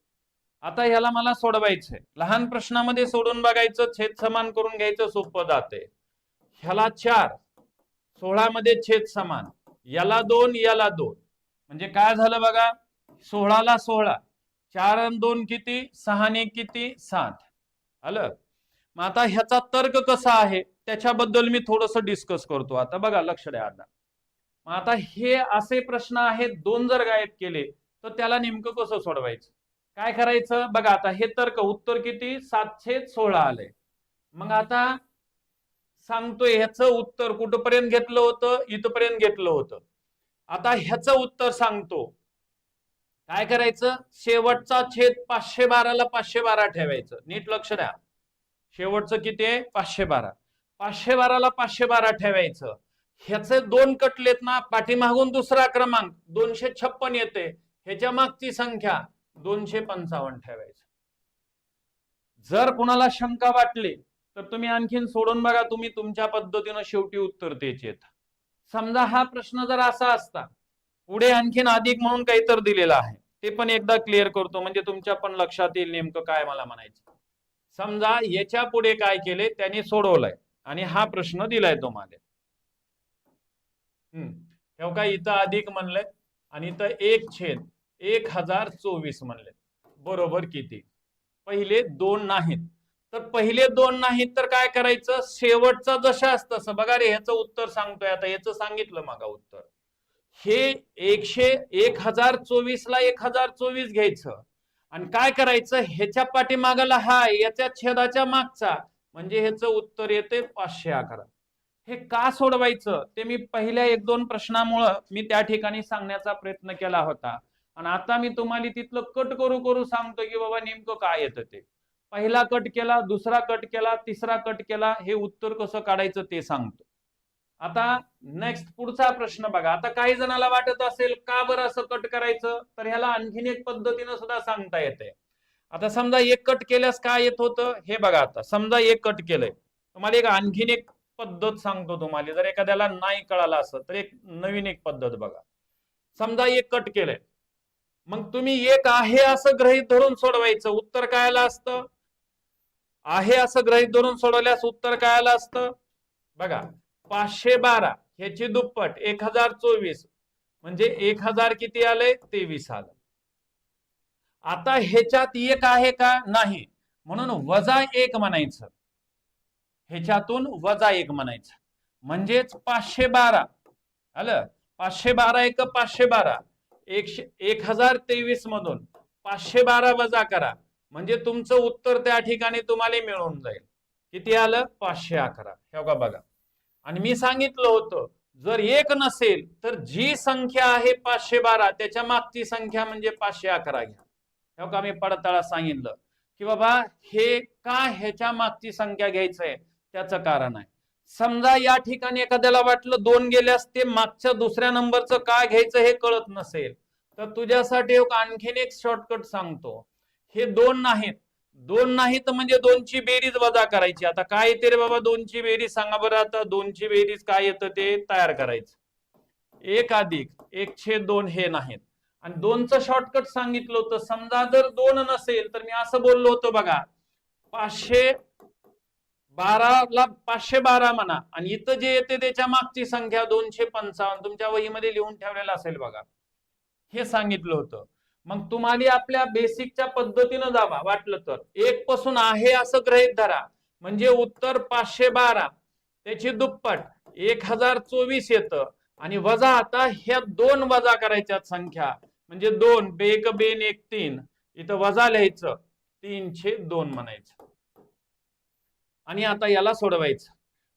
आता ह्याला मला सोडवायचंय. लहान प्रश्नामध्ये सोडून बघायचं, छेद समान करून घ्यायचं, सोपं जाते. ह्याला 4, 16 मध्ये छेद समान, याला 2 याला 2 म्हणजे काय झालं बघा 16 ला 16, 4 आणि 2 किती 6 आणि 1 किती 7 आलं. मग आता ह्याचा तर्क कसा आहे त्याच्याबद्दल मी थोडस डिस्कस करतो. आता बघा लक्ष द्या. आता हे असे प्रश्न आहेत 2 जर गायब केले तर त्याला नेमकं कसं सोडवायचं काय करायचं बघा. आता हे तर्क उत्तर किती 7/16 आलंय. मग आता सांगतोय ह्याचं उत्तर कुठपर्यंत घेतलं होतं इथपर्यंत घेतलं होतं. आता ह्याचं उत्तर सांगतो काय करायचं. शेवटचा छेद 512 ला 512 ठेवायचं. नीट लक्ष द्या. शेवटचं किती आहे 512. 512 ला 512 ठेवायचं. ह्याचे 2 कटलेत ना पाठीमागून दुसरा क्रमांक 256 येते. ह्याच्या मागची संख्या 255 ठेवायचं. जर कुणाला शंका वाटली तर तुम्ही आणखीन सोडून बघा. तुम्ही तुमच्या पद्धतीनं शेवटी उत्तर तेच येत. समजा हा प्रश्न जर असा असता पुढे आणखीन अधिक म्हणून काहीतरी दिलेलं आहे ते पण एकदा क्लिअर करतो म्हणजे तुमच्या पण लक्षात येईल नेमकं काय मला म्हणायचं. समजा याच्या पुढे काय केले त्यांनी सोडवलंय आणि हा प्रश्न दिलाय तुम्हाला. तेव्हा काय इथं अधिक म्हणले आणि इथं 1/1024 म्हणले. बरोबर किती. पहिले 2 नाहीत तर पहिले 2 नाहीत तर काय करायचं शेवटचा जशा असतं बघा रे. ह्याचं उत्तर सांगतोय आता याचं सांगितलं मगा उत्तर. हे 1024 ला 1024 घ्यायचं आणि काय करायचं ह्याच्या पाठीमागाला हा याच्या छेदाच्या मागचा म्हणजे ह्याचं उत्तर येते 511. हे का सोडवायचं ते मी पहिल्या 1-2 प्रश्नामुळं मी त्या ठिकाणी सांगण्याचा प्रयत्न केला होता आणि आता मी तुम्हाला तिथलं कट करू सांगतो की बाबा नेमकं काय येतं ते. पहिला कट केला, दुसरा कट केला, तिसरा कट केला, हे उत्तर कसं काढायचं ते सांगतो. आता नेक्स्ट पुढचा प्रश्न बघा. आता काही जणाला वाटत असेल का बरं असं कट करायचं तर ह्याला आणखीन एक पद्धतीनं सुद्धा सांगता येते. आता समजा एक कट केल्यास काय येत होतं हे बघा. आता समजा एक कट केलंय तुम्हाला एक आणखीन एक पद्धत सांगतो तुम्हाला. जर एखाद्याला नाही कळालं असं तर एक नवीन एक पद्धत बघा. समजा एक कट केलंय मग तुम्ही एक आहे असं गृहीत धरून सोडवायचं. उत्तर काय आलं असतं आहे असं गृहीत धरून सोडवल्यास उत्तर काय आलं असतं बघा 512 ह्याची दुप्पट 1024 म्हणजे 1000 किती आले 23 आलं. आता ह्याच्यात एक आहे का नाही म्हणून -1 म्हणायचं. ह्याच्यातून -1 म्हणायचं म्हणजेच 512 आलं. 512 एक 512 1023 मधून 512 वजा करा म्हणजे तुमचं उत्तर त्या ठिकाणी तुम्हाला मिळून जाईल. किती आलं 511. हे बघा आणि मी सांगितलं होतं जर एक नसेल तर जी संख्या आहे 512 त्याच्या मागची संख्या म्हणजे 511 घ्या. हे का मी पडताळा सांगितलं की बाबा हे का ह्याच्या मागची संख्या घ्यायचंय त्याचं कारण आहे. समजा या ठिकाणी एखाद्याला वाटलं 2 गेल्यास ते मागच्या दुसऱ्या नंबरचं काय घ्यायचं हे कळत नसेल तर तुझ्यासाठी आणखीन एक शॉर्टकट सांगतो. हे 2 नाहीत 2 नाहीत म्हणजे 2ची बेरीज वजा करायची. आता काय येते रे बाबा 2ची बेरीज सांगा बरं. आता 2ची बेरीज काय येतं ते तयार करायचं. 1 अधिक 1/2 हे नाहीत आणि 2चं शॉर्टकट सांगितलं होतं. समजा जर 2 नसेल तर मी असं बोललो होतो बघा 512 ला 512 म्हणा आणि इथं जे येते त्याच्या मागची संख्या 255 तुमच्या वहीमध्ये लिहून ठेवलेलं असेल बघा. हे सांगितलं होतं. मग तुम्हाला आपल्या बेसिकच्या पद्धतीनं जावा वाटलं तर 1 पासून आहे असं गृहीत धरा म्हणजे उत्तर 512 त्याची दुप्पट 1024 येतं. आणि वजा आता ह्या दोन वजा करायच्या संख्या म्हणजे 2 बेक बेन 1 3 इथं वजा लिहायचं 3/2 म्हणायचं आणि आता याला सोडवायचं.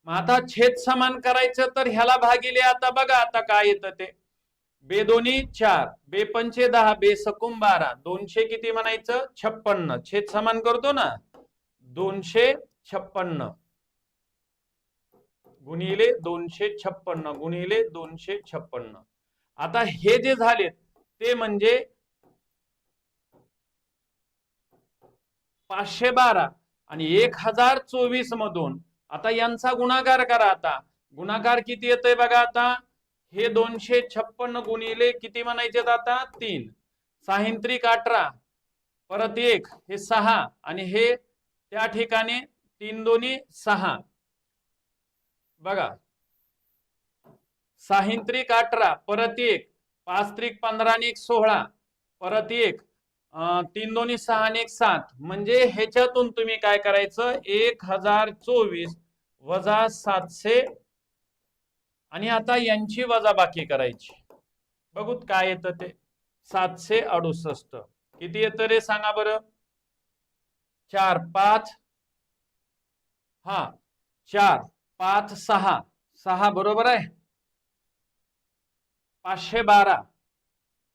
मग आता छेद समान करायचं तर ह्याला भागिले आता बघा आता काय येतं ते बे दोन्ही 4 बे पंचे 10 बे सकूम 12 200 किती म्हणायचं 56 छेद समान करतो ना 256 गुणिले 256 गुणिले 256. आता हे जे झाले ते म्हणजे 512 आणि 1024 मधून आता यांचा गुणाकार करा. आता गुणाकार किती येतोय बघा आता हे 256 गुणिले किती म्हणायचे आता 3 6 18 परत 1 हे 6 आणि हे त्या ठिकाणी 3 दोन्ही 6 बघा 6 18 परत 1 5 15 आणि 1 16 परत 1 3 दोन्ही 6 आणि 1 7 म्हणजे ह्याच्यातून तुम्ही काय करायचं 1024 वजा 700 आणि आता यांची वजाबाकी करायची. बघूत काय येतं ते 768 किती येतं रे सांगा बरं 4 5 हा 4 5 6 6 बरोबर आहे 512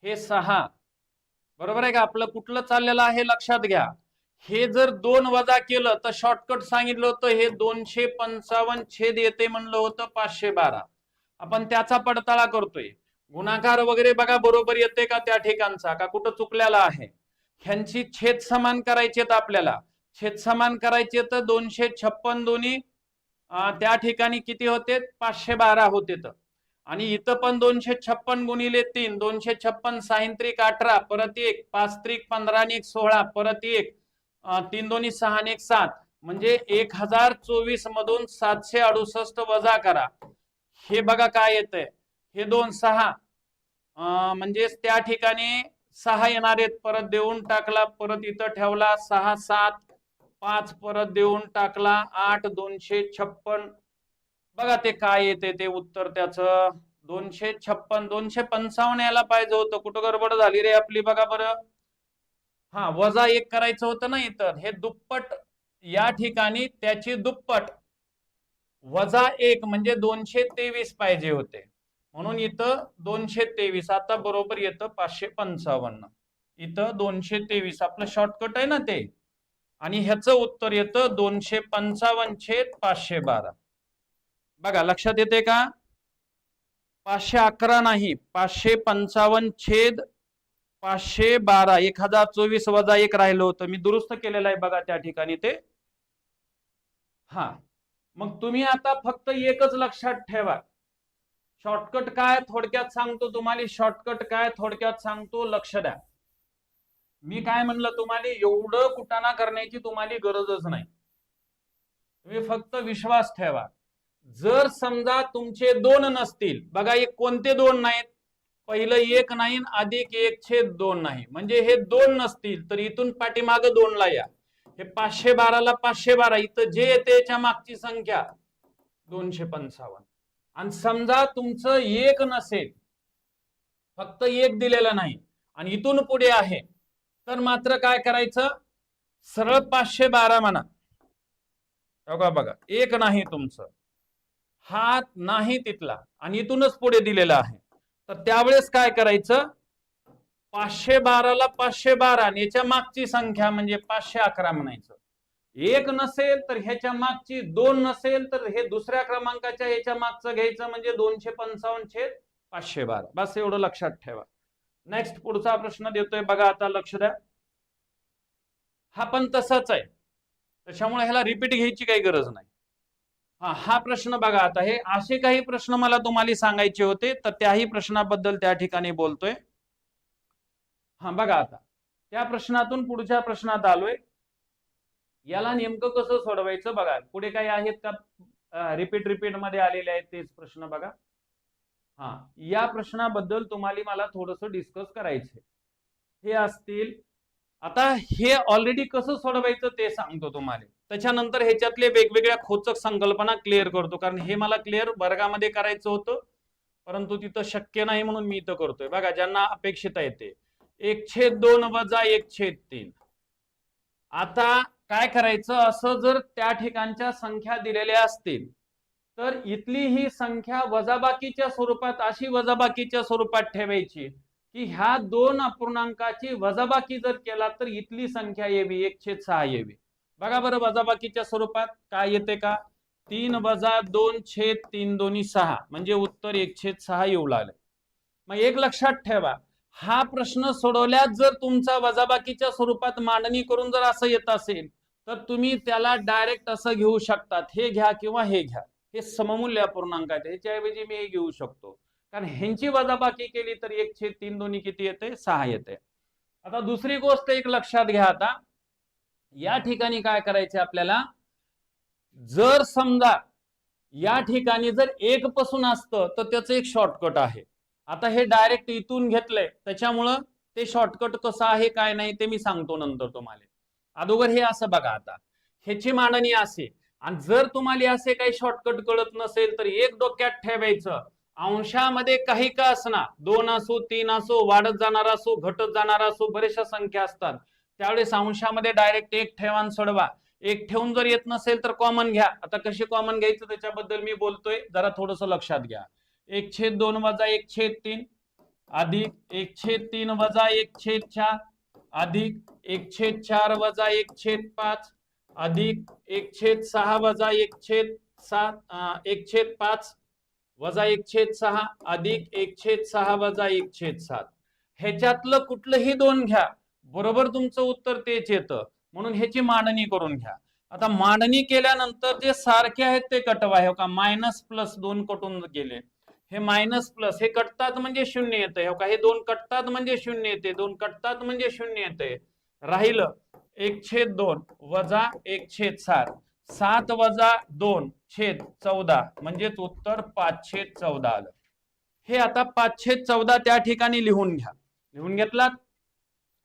हे 6 बरोबर आहे का आपलं कुठलं चाललेलं आहे लक्षात घ्या. हे जर 2 वजा केलं तर शॉर्टकट सांगितलं होतं हे 255 छेद येते म्हणलं होतं 512. आपण त्याचा पडताळा करतोय गुणाकार वगैरे बघा बरोबर येते का त्या ठिकाणचा का कुठं चुकलेला आहे. ह्यांची छेद समान करायचे आपल्याला छेद समान करायचे तर 256 दोन्ही त्या ठिकाणी किती होते 512 होते तर आणि इथं पण 256 गुणिले 3 256 6 18 परत 1 5 15 आणि 1 16 परत 1 3 दोन्ही 6 आणि 1 7 म्हणजे 1024 मधून 768 वजा करा. हे बघा काय येतंय हे 2 6 म्हणजे त्या ठिकाणी 6 येणार आहेत परत देऊन टाकला परत इथं ठेवला 6 7 5 परत देऊन टाकला 8 256 बघा ते काय येते ते उत्तर त्याचं 256 255 यायला पाहिजे होतं कुठं गडबड झाली रे आपली बघा बरं. हा वजा 1 करायचं होतं ना इथं हे दुप्पट या ठिकाणी त्याची दुप्पट वजा 1 म्हणजे 223 पाहिजे होते म्हणून इथं 223 आता बरोबर येतं 555 इथं 223 आपलं शॉर्टकट आहे ना ते आणि ह्याचं उत्तर येतं 255 छेद 512. बघा लक्षात येते का 511 नाही 555 छेद 512 1024 वजा 1 राहिलं होतं मी दुरुस्त केलेलं आहे बघा त्या ठिकाणी ते. हा मग तुम्ही आता फक्त एकच लक्षात ठेवा शॉर्टकट काय थोडक्यात सांगतो तुम्हाला शॉर्टकट काय थोडक्यात सांगतो लक्ष द्या. मी काय म्हणलं तुम्हाला एवढं कुटाणा करण्याची तुम्हाला गरजच नाही तुम्ही फक्त विश्वास ठेवा. जर समजा तुमचे 2 नसतील बघा एक कोणते 2 नाहीत पहिलं 1 नाही अधिक 1/2 नाही म्हणजे हे 2 नसतील तर इथून पाठीमाग 2 ला या हे 512 ला 512 इथं जे येते याच्या मागची संख्या 255 आणि समजा तुमचं 1 नसेल फक्त 1 दिलेलं नाही आणि इथून पुढे आहे तर मात्र काय करायचं सरळ 512 म्हणा. बघा 1 नाही तुमचं हा नाही तिथला आणि इथूनच पुढे दिलेला आहे तर त्यावेळेस काय करायचं 512 ला 512 आणि याच्या मागची संख्या म्हणजे 511 म्हणायचं. 1 नसेल तर ह्याच्या मागची 2 नसेल तर हे दुसऱ्या क्रमांकाच्या याच्या मागचं घ्यायचं म्हणजे 255 छेद 512 बस एवढं लक्षात ठेवा. नेक्स्ट पुढचा प्रश्न देतोय बघा आता लक्ष द्या. हा पण तसाच आहे त्याच्यामुळे ह्याला रिपीट घ्यायची काही गरज नाही. हा प्रश्न बघा आता हे असे काही प्रश्न मला तुम्हाला सांगायचे होते तर त्याही प्रश्नाबद्दल त्या ठिकाणी बोलतोय. हा बघा आता त्या प्रश्नातून पुढच्या प्रश्नात आलोय याला नेमकं कसं सोडवायचं बघा पुढे काही आहेत का रिपीट मध्ये आलेले आहेत तेच प्रश्न बघा. हा या प्रश्नाबद्दल तुम्हाला मला थोडंसं डिस्कस करायचंय. हे असतील आता हे ऑलरेडी कसं सोडवायचं ते सांगतो तुम्हाला, त्याच्यानंतर ह्याच्यातले वेगवेगळ्या खोचक संकल्पना क्लिअर करतो, कारण हे मला क्लिअर वर्गामध्ये करायचं होतं परंतु तिथं शक्य नाही म्हणून मी इथं करतोय. बघा, ज्यांना अपेक्षित आहे ते 1/2 वजा 1/3. आता काय करायचं, असं जर त्या ठिकाणच्या संख्या दिलेल्या असतील तर इथली ही संख्या वजाबाकीच्या स्वरूपात अशी वजाबाकीच्या स्वरूपात ठेवायची की ह्या दोन अपूर्णांकाची वजाबाकी जर केला तर इथली संख्या यावी 1/6 यावी. बघा बरं, वजाबाकीच्या स्वरूपात काय येते का, 3 वजा 2/3 दोन्ही 6 म्हणजे उत्तर 1/6 येऊ लागले. मग एक लक्षात ठेवा, हा प्रश्न सोडवल्यास जर तुमचा वजाबाकीच्या स्वरूपात मांडणी करून जर असं येत असेल तर तुम्ही त्याला डायरेक्ट असं घेऊ शकतात, हे घ्या किंवा हे घ्या, हे सममूल्य अपूर्णांक आहेत, ह्याच्याऐवजी मी हे घेऊ शकतो, कारण ह्यांची वजाबाकी केली तर 1/3 दोन्ही किती येते, 6 येते. आता दुसरी गोष्ट एक लक्षात घ्या, आता या ठिकाणी काय करायचे आपल्याला, जर समजा या ठिकाणी जर 1 पासून असतं तर त्याचं एक शॉर्टकट आहे. आता हे डायरेक्ट इथून घेतलंय त्याच्यामुळं ते शॉर्टकट कसं आहे काय नाही ते मी सांगतो नंतर तुम्हाला. अगोदर हे असं बघा, आता ह्याची मांडणी असे, आणि जर तुम्हाला असे काही शॉर्टकट कळत नसेल तर एक डोक्यात ठेवायचं, अंशामध्ये काही का असणार, 2 असो 3 असो, वाढत जाणार असो घटत जाणार असो, बरेचशा संख्या असतात, त्यावेळेस अंशामध्ये डायरेक्ट 1 ठेवा आणि सोडवा. 1 ठेवून जर येत नसेल तर कॉमन घ्या. आता कशी कॉमन घ्यायचं त्याच्याबद्दल मी बोलतोय, जरा थोडस लक्षात घ्या. 1/2 वजा 1/3 अधिक 1/3 वजा 1/4 अधिक 1/4 वजा 1/5 अधिक 1/6 वजा 1/7 1/5 वजा 1/6 अधिक 1/6 वजा 1/7. ह्याच्यातलं कुठलंही 2 घ्या, बरोबर तुमचं उत्तर तेच येतं, म्हणून ह्याची मांडणी करून घ्या. आता मांडणी केल्यानंतर जे सारखे आहेत ते कटवा. हे का मायनस प्लस 2 कटून गेले, हे मायनस प्लस हे कटतात म्हणजे 0 येते, हे का हे 2 कटतात म्हणजे 0 येते, 2 कटतात म्हणजे 0 येते. राहिलं 1/2 वजा 1/7, 7 वजा 2/14 म्हणजेच उत्तर 5/14 आलं. हे आता 5/14 त्या ठिकाणी लिहून घ्या. लिहून घेतलात.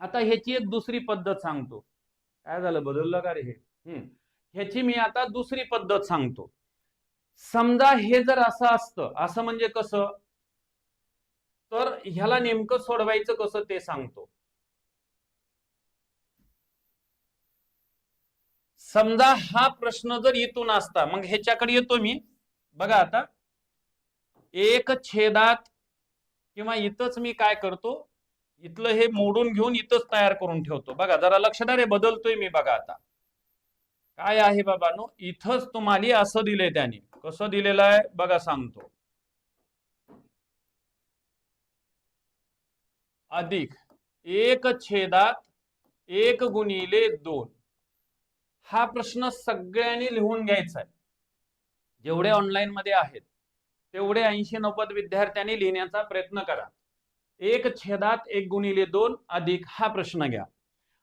आता ह्याची एक दुसरी पद्धत सांगतो. काय झालं, बदललं का रे हे? ह्याची मी आता दुसरी पद्धत सांगतो. समजा हे जर असं असतं, असं म्हणजे कसं, तर ह्याला नेमकं सोडवायचं कसं ते सांगतो. समजा हा प्रश्न जर इथून असता, मग ह्याच्याकडे येतो मी. बघा आता 1/, किंवा इथंच मी काय करतो, इथलं हे मोडून घेऊन इथंच तयार करून ठेवतो. बघा जरा लक्ष द्या रे, बदलतोय मी. बघा आता काय आहे बाबांनो, इथंच तुम्हाला असं दिलंय, त्याने कसं दिलेलं आहे बघा, सांगतो. अधिक 1/1 गुणिले 2. हा प्रश्न सगळ्यांनी लिहून घ्यायचा आहे. जेवढे ऑनलाईन मध्ये आहेत तेवढे 80-90 विद्यार्थ्यांनी लिहिण्याचा प्रयत्न करा. 1/1 गुणिले 2 अधिक हा प्रश्न घ्या.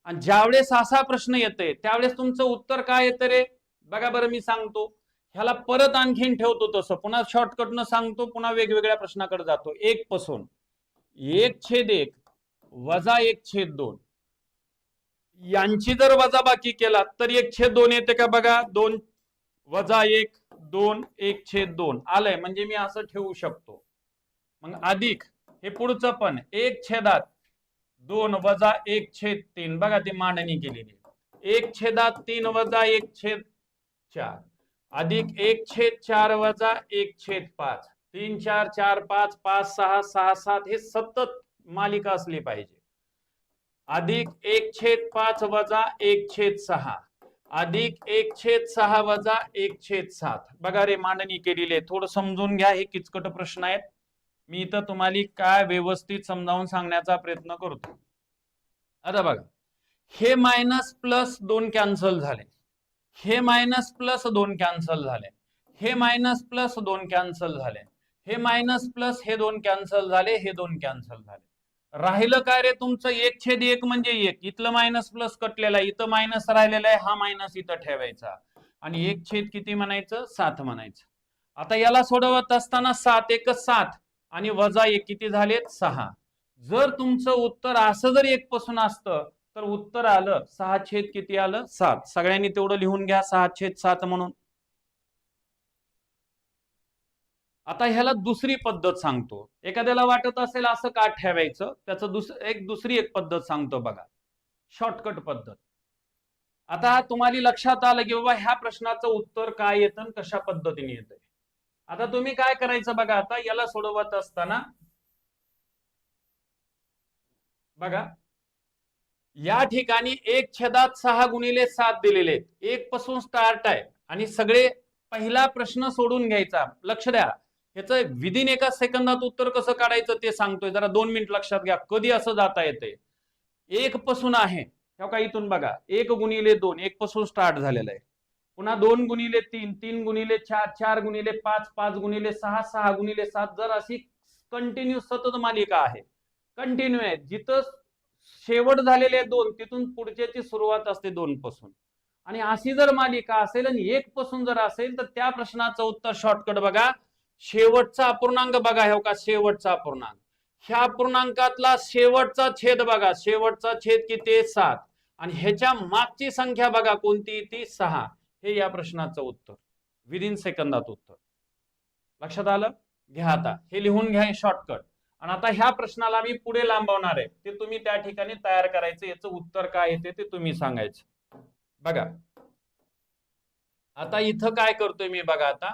आणि ज्यावेळेस असा प्रश्न येते त्यावेळेस तुमचं उत्तर काय येतं रे, बघा बरं मी सांगतो. ह्याला परत आणखीन ठेवतो, तसं पुन्हा शॉर्टकट न सांगतो, पुन्हा वेगवेगळ्या प्रश्नाकडे जातो. 1 पासून 1/1 वजा 1/2 यांची जर वजाबाकी केला तर 1/2 येते का, बघा 2 वजा 1 2 1/2 आलंय, म्हणजे मी असं ठेवू शकतो. मग अधिक हे पुढचं पण 1/2 वजा 1/3, बघा ती मांडणी केलेली. 1/3 वजा 1/4 अधिक 1/4 वजा 1/5. 3 4 4 5 5 6 6 7 हे सतत मालिका असली पाहिजे. अधिक 1/5 वजा 1/6 अधिक 1/6 वजा 1/7. बघा रे, मांडणी केलेली आहे. थोडं समजून घ्या, हे किचकट प्रश्न आहेत. मी इथं तुम्हाला काय व्यवस्थित समजावून सांगण्याचा प्रयत्न करतो. आता बघा, हे मायनस प्लस 2 कॅन्सल झाले, हे मायनस प्लस 2 कॅन्सल झाले, हे मायनस प्लस 2 कॅन्सल झाले, हे मायनस प्लस हे 2 कॅन्सल झाले, हे 2 कॅन्सल झाले. राहिलं काय रे तुमचं 1/1 म्हणजे 1. इथलं मायनस प्लस कटलेला आहे, इथं मायनस राहिलेला आहे, हा मायनस इथं ठेवायचा आणि 1/, किती म्हणायचं, 7 म्हणायचं. आता याला सोडवत असताना 7 1 7 आणि वजा 1 किती झालेत, 6. जर तुमचं उत्तर असं जर 1 पासून असतं तर उत्तर आलं 6 छेद किती आलं 7. सगळ्यांनी तेवढं लिहून घ्या 6/7 म्हणून. आता ह्याला दुसरी पद्धत सांगतो. एखाद्याला वाटत असेल असं का ठेवायचं, त्याचं दुसरी एक पद्धत सांगतो बघा, शॉर्टकट पद्धत. आता तुम्हाला लक्षात आलं की बाबा ह्या प्रश्नाचं उत्तर काय येतं आणि कशा पद्धतीने येतंय. आता तुम्ही काय करायचं बघा, आता याला सोडवत असताना बघा या ठिकाणी 1/6 गुणिले 7 दिलेले आहेत. 1 पासून स्टार्ट आहे आणि सगळे पहिला प्रश्न सोडून घ्यायचा. लक्ष द्या, ह्याचं विदिन एका सेकंदात उत्तर कसं काढायचं ते सांगतोय. जरा 2 मिनिट लक्षात घ्या, कधी असं जाता येते. 1 पासून आहे का इथून बघा, 1 गुणिले 2 1 पासून स्टार्ट झालेलं आहे. पुन्हा 2 गुणिले 3 3 गुणिले 4 4 गुणिले 5 5 गुणिले 6 6 गुणिले 7. जर अशी कंटिन्यू सतत मालिका आहे, कंटिन्यू आहे, जिथं शेवट झालेले 2 तिथून पुढच्याची सुरुवात असते 2 पासून. आणि अशी जर मालिका असेल आणि 1 पासून जर असेल तर त्या प्रश्नाचं उत्तर शॉर्टकट बघा, शेवटचा अपूर्णांक बघा, हो का शेवटचा अपूर्णांक, ह्या अपूर्णांकातला शेवटचा छेद बघा, शेवटचा छेद किती 7 आणि ह्याच्या मागची संख्या बघा कोणती ती 6. हे या प्रश्नाचं उत्तर, विदिन सेकंदात उत्तर. लक्षात आलं? घ्या आता हे लिहून घ्या शॉर्टकट. आणि आता ह्या प्रश्नाला मी पुढे लांबवणार आहे, ते तुम्ही त्या ठिकाणी तयार करायचं. याचं उत्तर काय येते ते तुम्ही सांगायचं. बघा आता इथं काय करतोय मी बघा, आता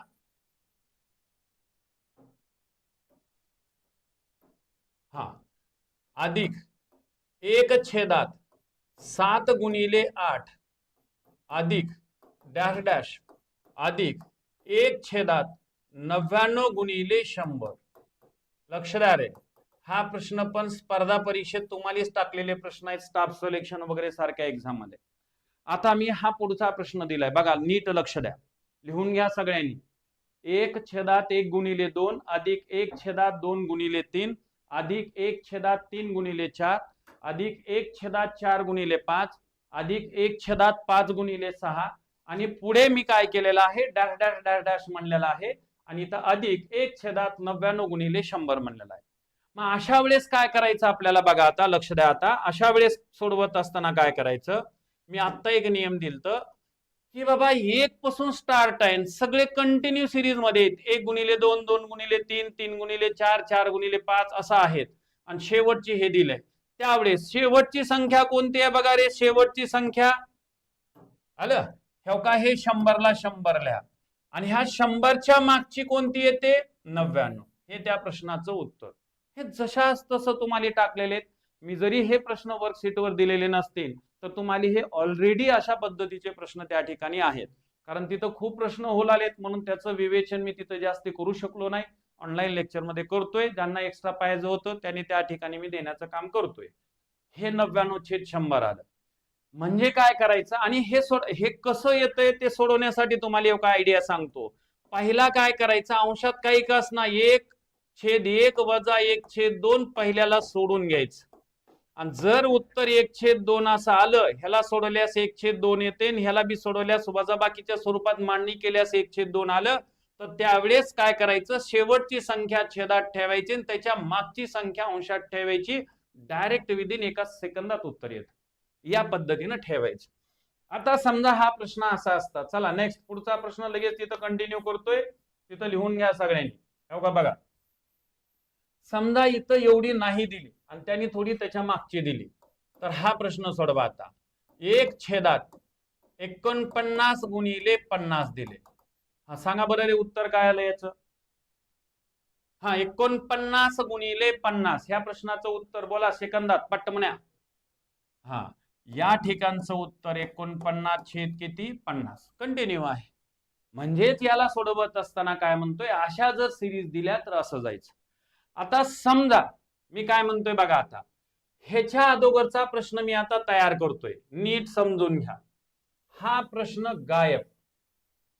हा अधिक 1/7 गुणिले 8 अधिक डॅश डॅश अधिक 1/99 गुणिले 100. लक्ष द्या रे, हा प्रश्न पण स्पर्धा परीक्षेत तुम्हालाच टाकलेले प्रश्न आहेत, स्टाफ सिलेक्शन वगैरे सारख्या एक्झाम मध्ये. आता मी हा पुढचा प्रश्न दिलाय बघा, नीट लक्ष द्या, लिहून घ्या सगळ्यांनी. 1/1 गुणिले 2 अधिक 1/2 गुणिले 3 अधिक 1/3 गुणिले 4 अधिक 1/4 गुणिले 5 अधिक 1/5 गुणिले 6 आणि पुढे मी काय केलेलं आहे, डॅश डॅश डॅश डॅश म्हणलेला आहे आणि इथं अधिक 1/99 गुणिले 100 म्हणलेला आहे. मग अशा वेळेस काय करायचं आपल्याला बघा, आता लक्ष द्या. आता अशा वेळेस सोडवत असताना काय करायचं, मी आता एक नियम दिलतं की बाबा 1 पासून स्टार्ट आहे, सगळे कंटिन्यू सिरीज मध्ये 1 गुणिले 2 2 गुणिले 3 3 गुणिले 4 4 गुणिले 5 असं आहेत आणि शेवटची हे दिलंय. त्यावेळेस शेवटची संख्या कोणती आहे बघा रे, शेवटची संख्या आलं हे का, हे 100ला 100 लिहा आणि ह्या 100च्या मागची कोणती येते 99. हे त्या प्रश्नाचं उत्तर. हे जशाच तसं तुम्हाला टाकलेले. मी जरी हे प्रश्न वर्कशीटवर दिलेले नसतील तर तुम्हाला हे ऑलरेडी अशा पद्धतीचे प्रश्न त्या ठिकाणी आहेत, कारण तिथं खूप प्रश्न होल आलेत म्हणून त्याचं विवेचन मी तिथं जास्त करू शकलो नाही. ऑनलाईन लेक्चर मध्ये करतोय, ज्यांना एक्स्ट्रा पाहिजे होतं त्यांनी त्या ठिकाणी मी देण्याचं काम करतोय. हे 99/100 आलं. म्हणजे काय करायचं आणि हे कसं येतंय ते सोडवण्यासाठी तुम्हाला एक आयडिया सांगतो. पहिला काय करायचं, अंशात काही का असणार 1/1 वजा 1/2 पहिल्याला सोडून घ्यायचं आणि जर उत्तर 1/2 असं आलं, ह्याला सोडवल्यास 1/2 येते आणि ह्याला बी सोडवल्यास वजाबाकीच्या स्वरूपात मांडणी केल्यास 1/2 आलं, तर त्यावेळेस काय करायचं, शेवटची संख्या छेदात ठेवायची आणि त्याच्या मागची संख्या अंशात ठेवायची. डायरेक्ट विदिन एका सेकंदात उत्तर येतं. या पद्धतीने ठेवायचं. आता समजा हा प्रश्न असा असता, चला नेक्स्ट पुढचा प्रश्न लगेच तिथं कंटिन्यू करतोय, तिथं लिहून घ्या सगळ्यांनी. हो का बघा, समजा इथं एवढी नाही दिली आणि त्यांनी थोडी त्याच्या मागची दिली, तर हा प्रश्न सोडवा. आता 1/49 गुणिले 50 दिले. हा सांगा बरं रे उत्तर काय आलं याचं. हा 49 गुणिले 50 ह्या प्रश्नाचं उत्तर बोला सेकंदात पटमण्या. हा या ठिकाणचं उत्तर 49 छेद किती 50. कंटिन्यू आहे. म्हणजेच याला सोडवत असताना काय म्हणतोय, अशा जर सिरीज दिल्या तर असं जायचं. आता समजा मी काय म्हणतोय बघा, आता ह्याच्या अगोदरचा प्रश्न मी आता तयार करतोय, नीट समजून घ्या. हा प्रश्न गायब,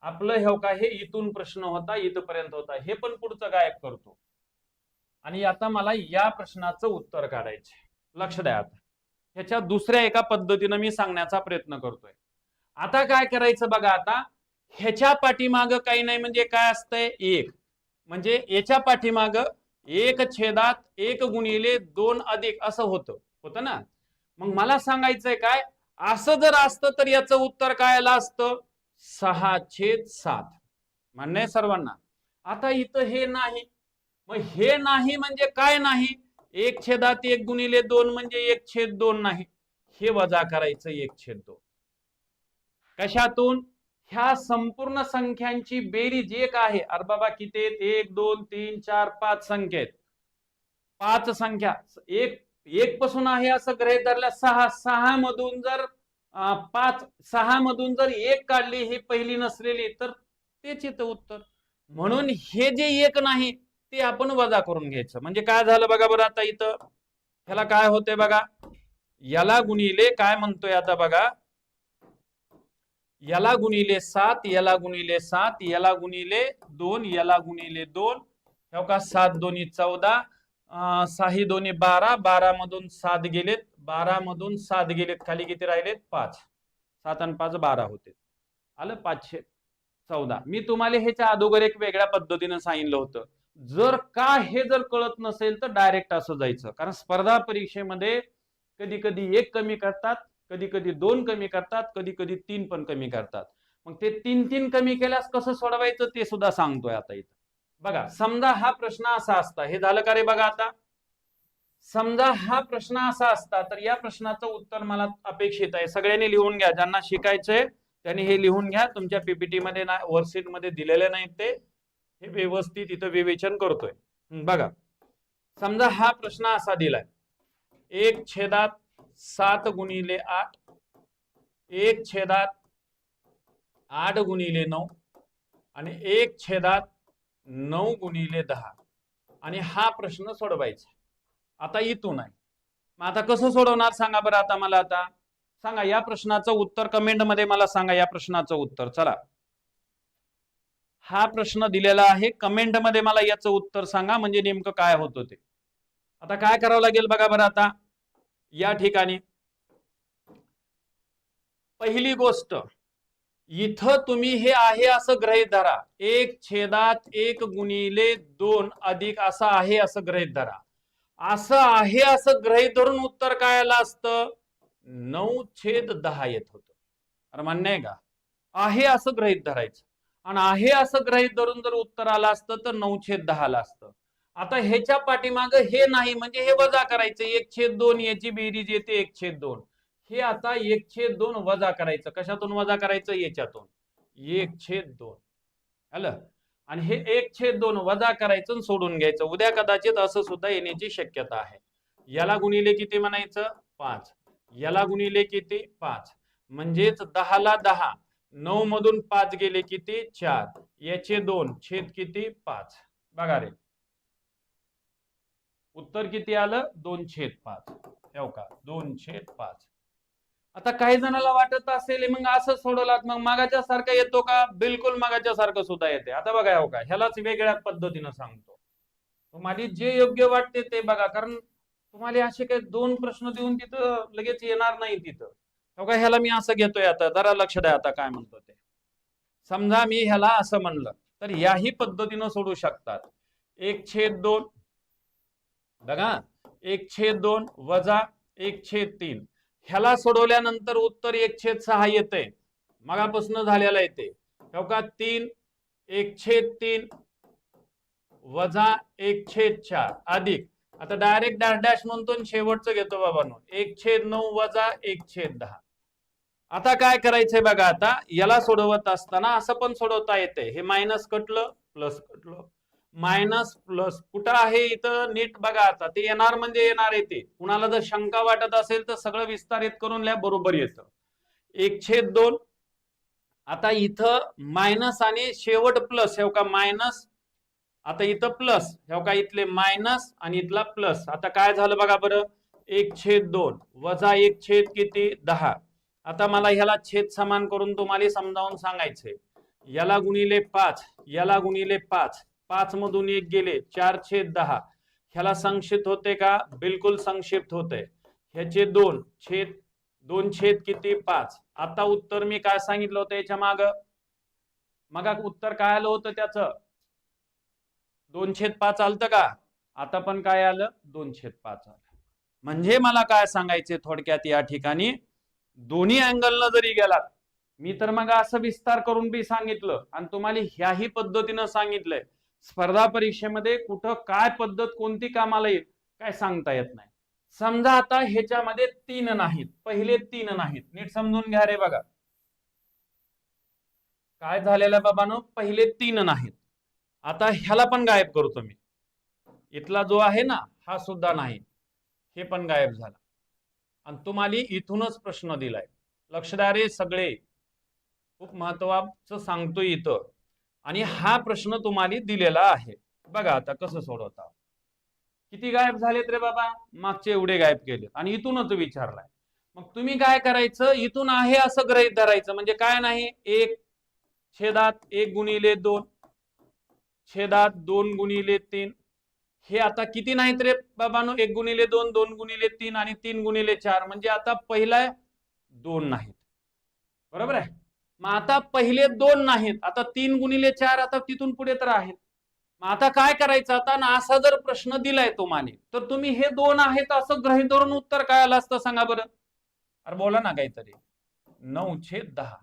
आपलं हे का हे इथून प्रश्न होता इथपर्यंत होता, हे पण पुढचं गायब करतो आणि आता मला या प्रश्नाचं उत्तर काढायचे. लक्ष द्या, आता ह्याच्या दुसऱ्या एका पद्धतीने मी सांगण्याचा प्रयत्न करतोय. आता काय करायचं बघा, आता ह्याच्या पाठीमाग काही नाही म्हणजे काय असतंय 1, म्हणजे याच्या पाठीमाग 1/1 गुणिले 2 अधिक असं होतं ना. मग मला सांगायचंय काय, असं जर असतं तर याचं उत्तर काय आलं असतं 6/7. मान्य आहे सर्वांना. आता इथं हे नाही, मग हे नाही म्हणजे काय नाही, 1/1 गुणिले 2 म्हणजे 1/2 नाही, हे वजा करायचं 1/2. कशातून, ह्या संपूर्ण संख्यांची बेरीज एक आहे. अरे बाबा किती आहेत, 1 2 3 4 5 संख्या आहेत. 5 संख्या एक पासून आहे असं गृहीत धरल्या 6 मधून जर 6 मधून जर 1 काढली ही पहिली नसलेली तर तेच येतं उत्तर. म्हणून हे जे एक नाही ते आपण वजा करून घ्यायचं. म्हणजे काय झालं बघा बरं, आता इथं ह्याला काय होते बघा, याला गुणिले काय म्हणतोय आता बघा, याला गुणिले 7, याला गुणिले 7, याला गुणिले 2, याला गुणिले 2, हो का 7 दोन्ही 14, 6 दोन्ही 12, 12 मधून 7 गेलेत, 12 मधून 7 गेलेत, खाली किती राहिलेत 5, 7 आणि 5 12 होते, आलं 514. मी तुम्हाला ह्याच्या अगोदर एक वेगळ्या पद्धतीने सांगितलं होतं, जर का हे जर कळत नसेल तर डायरेक्ट असं जायचं, कारण स्पर्धा परीक्षेमध्ये कधी कधी 1 कमी करतात, कधी कधी 2 कमी करतात, कधी कधी 3 पण कमी करतात. मग ते 3 कमी केल्यास कसं सोडवायचं ते सुद्धा सांगतोय आता इथं बघा. समजा हा प्रश्न असा असता, हे झालं का रे बघा, आता समजा हा प्रश्न असा असता तर या प्रश्नाचं उत्तर मला अपेक्षित आहे. सगळ्यांनी लिहून घ्या, ज्यांना शिकायचंय त्यांनी हे लिहून घ्या. तुमच्या पीपीटी मध्ये वर्कशीट मध्ये दिलेले नाहीत ते, हे व्यवस्थित इथं विवेचन करतोय बघा. समजा हा प्रश्न असा दिलाय, 1/7 गुणिले 8, 1/8 गुणिले 9 आणि 1/9 गुणिले 10, आणि हा प्रश्न सोडवायचा. आता इथून आहे, मग आता कसं सोडवणार सांगा बरं. आता मला आता सांगा या प्रश्नाचं उत्तर, कमेंट मध्ये मला सांगा या प्रश्नाचं उत्तर. चला, हा प्रश्न दिलेला आहे, कमेंट मध्ये मला याचं उत्तर सांगा, म्हणजे नेमकं काय होतं ते. आता काय करावं लागेल बघा बरं. आता या ठिकाणी पहिली गोष्ट, इथं तुम्ही हे आहे असं गृहीत धरा, 1/1 गुणिले 2 अधिक असं आहे असं गृहीत धरा. असं आहे असं गृहीत धरून उत्तर काय आलं असतं 9/10 येत होतं. अरे मान्य आहे का, आहे असं गृहीत धरायचं, आणि आहे असं गृहीत धरून जर उत्तर आलं असतं तर 9/10 आलं असतं. आता ह्याच्या पाठीमाग हे नाही म्हणजे हे वजा करायचं, 1/2 याची बेरीज येते 1/2. हे आता 1/2 वजा करायचं. कशातून वजा करायचं, याच्यातून 1/2 आलं, आणि हे 1/2 वजा करायचं सोडून घ्यायचं. उद्या कदाचित असं सुद्धा येण्याची शक्यता आहे. याला गुणिले किती म्हणायचं 5, याला गुणिले किती 5, म्हणजेच 10 ला 10, 9 मधून 5 गेले किती 4, याचे 2 छेद किती 5. बघा रे उत्तर किती आलं 2/5, हो का 2/5. आता काही जणाला वाटत असेल मग असं सोडवलात मग मागाच्या सारखा येतो का, बिलकुल मागाच्या सारखं सुद्धा येते. आता बघा हो का, ह्यालाच वेगळ्या पद्धतीनं सांगतो, तुम्हाला जे योग्य वाटते ते बघा, कारण तुम्हाला असे काही 2 प्रश्न देऊन तिथं लगेच येणार नाही तिथं. हो का, ह्याला मी असं घेतोय, आता जरा लक्ष द्या आता काय म्हणतो ते. समजा मी ह्याला असं म्हणलं तर याही पद्धतीनं सोडू शकतात. 1/2 बघा, 1/2 वजा 1/3, ह्याला सोडवल्यानंतर उत्तर 1/6 येते, मगापासून झालेला येते हो का. 3 1/3 वजा 1/4 अधिक, आता डायरेक्ट डॅश डॅश म्हणतो आणि शेवटचं घेतो बाबांनो, 1/9 वजा 1/10. आता काय करायचंय बघा, आता याला सोडवत असताना असं पण सोडवता येते, हे मायनस कटलं प्लस कटलं, मायनस प्लस कुठं आहे इथं नीट बघा. आता ते येणार म्हणजे येणार येते, कुणाला जर शंका वाटत असेल तर सगळं विस्तारित करून लिहा, बरोबर येतं 1/2. आता इथं मायनस आणि शेवट प्लस, हे का मायनस, आता इथं प्लस, हे का इथले मायनस आणि इथला प्लस. आता काय झालं बघा बरं, 1/2 वजा 1 किती 10. आता मला ह्याला छेद समान करून तुम्हाला समजावून सांगायचंय, याला गुणिले 5, याला गुणिले 5, 5 मधून 1 गेले 4/10. ह्याला संक्षिप्त होते का, बिलकुल संक्षिप्त होते. ह्याचे 2 छेद किती 5. आता उत्तर मी काय सांगितलं होतं याच्या माग, मग उत्तर काय आलं होतं त्याचं 2/5 आलतं का, आता पण काय आलं 2/5 आलं. म्हणजे मला काय सांगायचे थोडक्यात या ठिकाणी, दोन्ही अँगलनं जरी गेलात, मी तर मग असं विस्तार करून बी सांगितलं आणि तुम्हाला ह्याही पद्धतीनं सांगितलंय. स्पर्धा परीक्षेमध्ये कुठं काय पद्धत कोणती कामाला येईल काय सांगता येत नाही. समजा आता ह्याच्यामध्ये 3 नाहीत, पहिले 3 नाहीत, नीट समजून घ्या रे बघा. काय झालेलं बाबांनो, पहिले 3 नाहीत. आता ह्याला पण गायब करतो मी. इथला जो आहे ना हा सुद्धा नाही, हे पण गायब झाला आणि तुम्हाला इथूनच प्रश्न दिलाय. लक्ष द्या रे सगळे, खूप महत्वाचं सांगतोय इथं. आणि हा प्रश्न तुम्हाला दिलेला आहे. बघा आता कसं सोडवता. किती गायब झालेत रे बाबा, मागचे एवढे गायब केले आणि इथूनच विचारलाय. मग तुम्ही काय करायचं, इथून आहे असं गृहीत धरायचं. म्हणजे काय नाही, 1 छेदात 1 गुणिले 2 छेदात 2 गुणिले 3. हे आता किती नाहीत रे बाबांनो, 1 गुणिले 2 2 गुणिले 3 आणि 3 गुणिले 4. म्हणजे आता पहिला 2 नाहीत, बरोबर आहे. मग आता पहिले 2 नाहीत, आता 3 गुणिले 4, आता तिथून पुढे तर आहेत. मग आता काय करायचं, आता ना असा जर प्रश्न दिलाय तुम्हाला, तर तुम्ही हे 2 आहेत असं गृहीत धरून उत्तर काय आलं असतं सांगा बरं. अरे बोला ना काहीतरी. 9/10.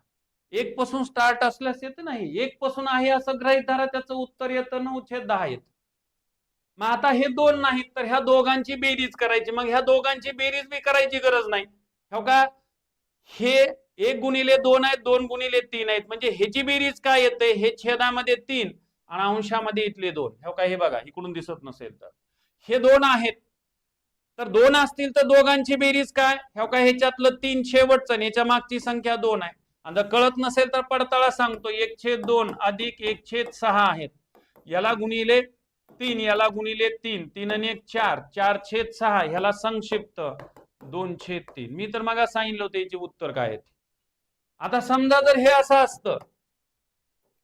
1 पासून स्टार्ट असल्यास येत नाही, 1 पासून आहे असं गृहीत धरा, त्याचं उत्तर येतं 9/10 येत. मग आता हे 2 नाहीत, तर ह्या दोघांची बेरीज करायची. मग ह्या दोघांची बेरीज बी करायची गरज नाही, हो का. हे 1 गुणिले 2 आहेत, 2 गुणिले 3 आहेत, म्हणजे ह्याची बेरीज काय येते, हे छेदामध्ये 3 आणि अंशामध्ये इथले 2. हो का, हे बघा इकडून दिसत नसेल तर हे 2 आहेत, तर 2 असतील तर दोघांची बेरीज काय, हो का, ह्याच्यातलं 3 शेवटचं आणि याच्या मागची संख्या 2 आहे. आणि जर कळत नसेल तर पडताळा सांगतो, 1/2 अधिक 1/6 आहेत. याला गुणिले 3, याला गुणिले 3, 3 आणि 1 4, 4/6. ह्याला संक्षिप्त 2/3. मी तर मग सांगितलं होतं याचे उत्तर काय आहे. आता समजा जर हे असं असतं,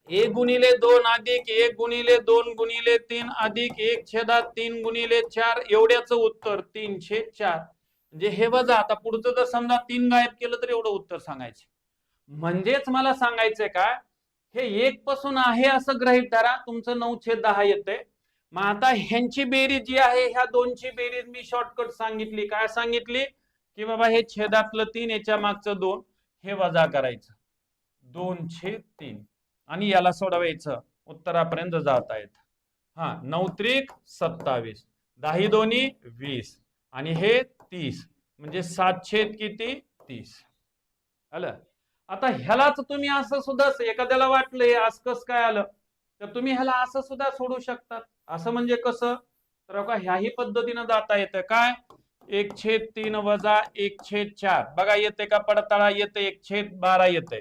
1 गुणिले 2 अधिक 1 गुणिले 2 गुणिले 3 अधिक 1/3 गुणिले 4, एवढ्याचं उत्तर 3/4. म्हणजे हे वजा. आता पुढचं जर समजा 3 गायब केलं तर एवढं उत्तर सांगायचं. म्हणजेच मला सांगायचंय काय, हे 1 पासून आहे असं गृहीत धरा, तुमचं 9/10 येते. मग आता ह्यांची बेरीज जी आहे, ह्या दोनची बेरीज मी शॉर्टकट सांगितली. काय सांगितली, की बाबा हे छेदातलं 3 याच्या मागचं 2 हे वजा करायचं, 2/3 आणि याला सोडवायचं, उत्तरापर्यंत जाता येत. हा 9 त्रिक 27, 10 दोन्ही 20 आणि हे 30, म्हणजे 7/30. आलं. आता ह्यालाच तुम्ही असं सुद्धा, एखाद्याला वाटलं हे असं कसं काय आलं, तर तुम्ही ह्याला असं सुद्धा सोडू शकतात. असं म्हणजे कसं, तर बघा ह्याही पद्धतीनं जाता येतं. काय, 1/3 वजा 1/4. बघा येते का पडताळा, येते 1/12 येते,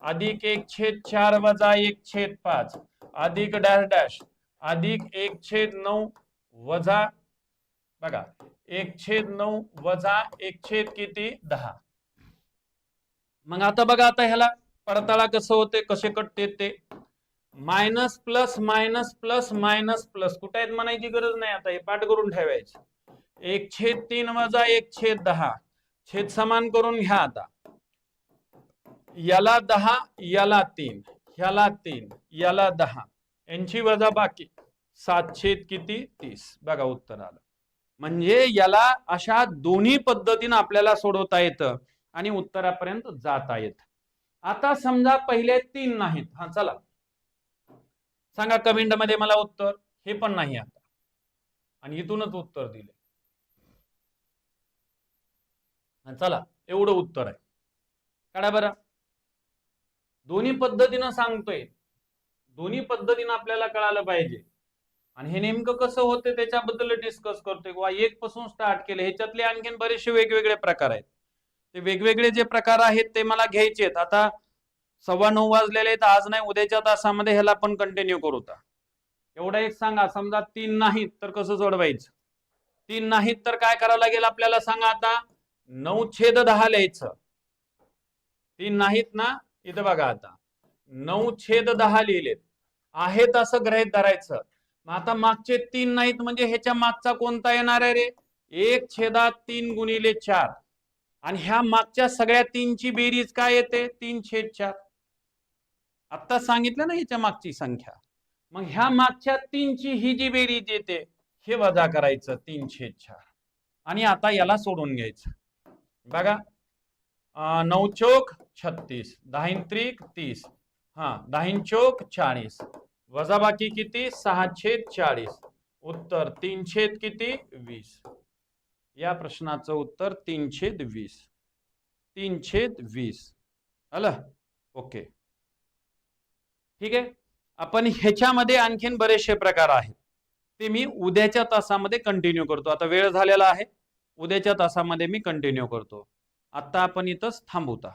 अधिक 1/4 वजा 1/5 अधिक डॅश डॅश अधिक 1/9 वजा, बघा 1/9 वजा 1/10. मग आता बघा, आता ह्याला पडताळा कसं होते, कसे कटते ते, minus plus minus plus minus plus. कुठे आहेत म्हणायची गरज नाही, आता हे पाठ करून ठेवायचे. 1/3 वजा 1/10, छेद समान करून घ्या. आता याला 10, याला 3, ह्याला 3, याला 10, यांची वजा बाकी 7/30. बघा उत्तर आलं. म्हणजे याला अशा दोन्ही पद्धतीने आपल्याला सोडवता येतं आणि उत्तरापर्यंत जाता येत. आता समजा पहिले 3 नाहीत. हा चला सांगा कमेंट मध्ये मला उत्तर. हे पण नाही आता, आणि इथूनच उत्तर दिले. चला एवढं उत्तर आहे, काढा बरं. दोन्ही पद्धतीनं सांगतोय, दोन्ही पद्धतीनं आपल्याला कळालं पाहिजे. आणि हे नेमकं कसं होतं त्याच्याबद्दल डिस्कस करतोय. किंवा 1 पासून स्टार्ट केले, ह्याच्यातले आणखीन बरेचसे वेगवेगळे प्रकार आहेत. ते वेगवेगळे जे प्रकार आहेत ते मला घ्यायचे आहेत. आता 9:15 वाजलेले आहेत. आज नाही, उद्याच्या तासामध्ये ह्याला पण कंटिन्यू करू. एवढं एक सांगा, समजा 3 नाहीत तर कसं सोडवायचं. 3 नाहीत तर काय करावं लागेल आपल्याला सांगा. आता 9/10 लिहायचं. 3 नाहीत ना, इथं बघा आता 9/10 लिहिलेत, आहेत असं गृहीत धरायचं. मग आता मागचे 3 नाहीत, म्हणजे ह्याच्या मागचा कोणता येणार आहे रे, 1/3 गुणिले 4. आणि ह्या मागच्या सगळ्या 3ची बेरीज काय येते, 3/4. आता सांगितलं ना ह्याच्या मागची संख्या. मग ह्या मागच्या 3ची ही जी बेरीज येते, हे वजा करायचं 3/4. आणि आता याला सोडून घ्यायचं बघा. 9 चौक 36, 10 त्रिक 30, हा 10 चौक 40, वजाबाकी किती 6/40, उत्तर 3 किती 20. या प्रश्नाचं उत्तर 3/20. 3/20 आलं. ओके ठीक आहे. आपण ह्याच्यामध्ये आणखीन बरेचसे प्रकार आहेत ते मी उद्याच्या तासामध्ये कंटिन्यू करतो. आता वेळ झालेला आहे, उद्याच्या तासामध्ये मी कंटिन्यू करतो. आता आपण इथंच थांबवता.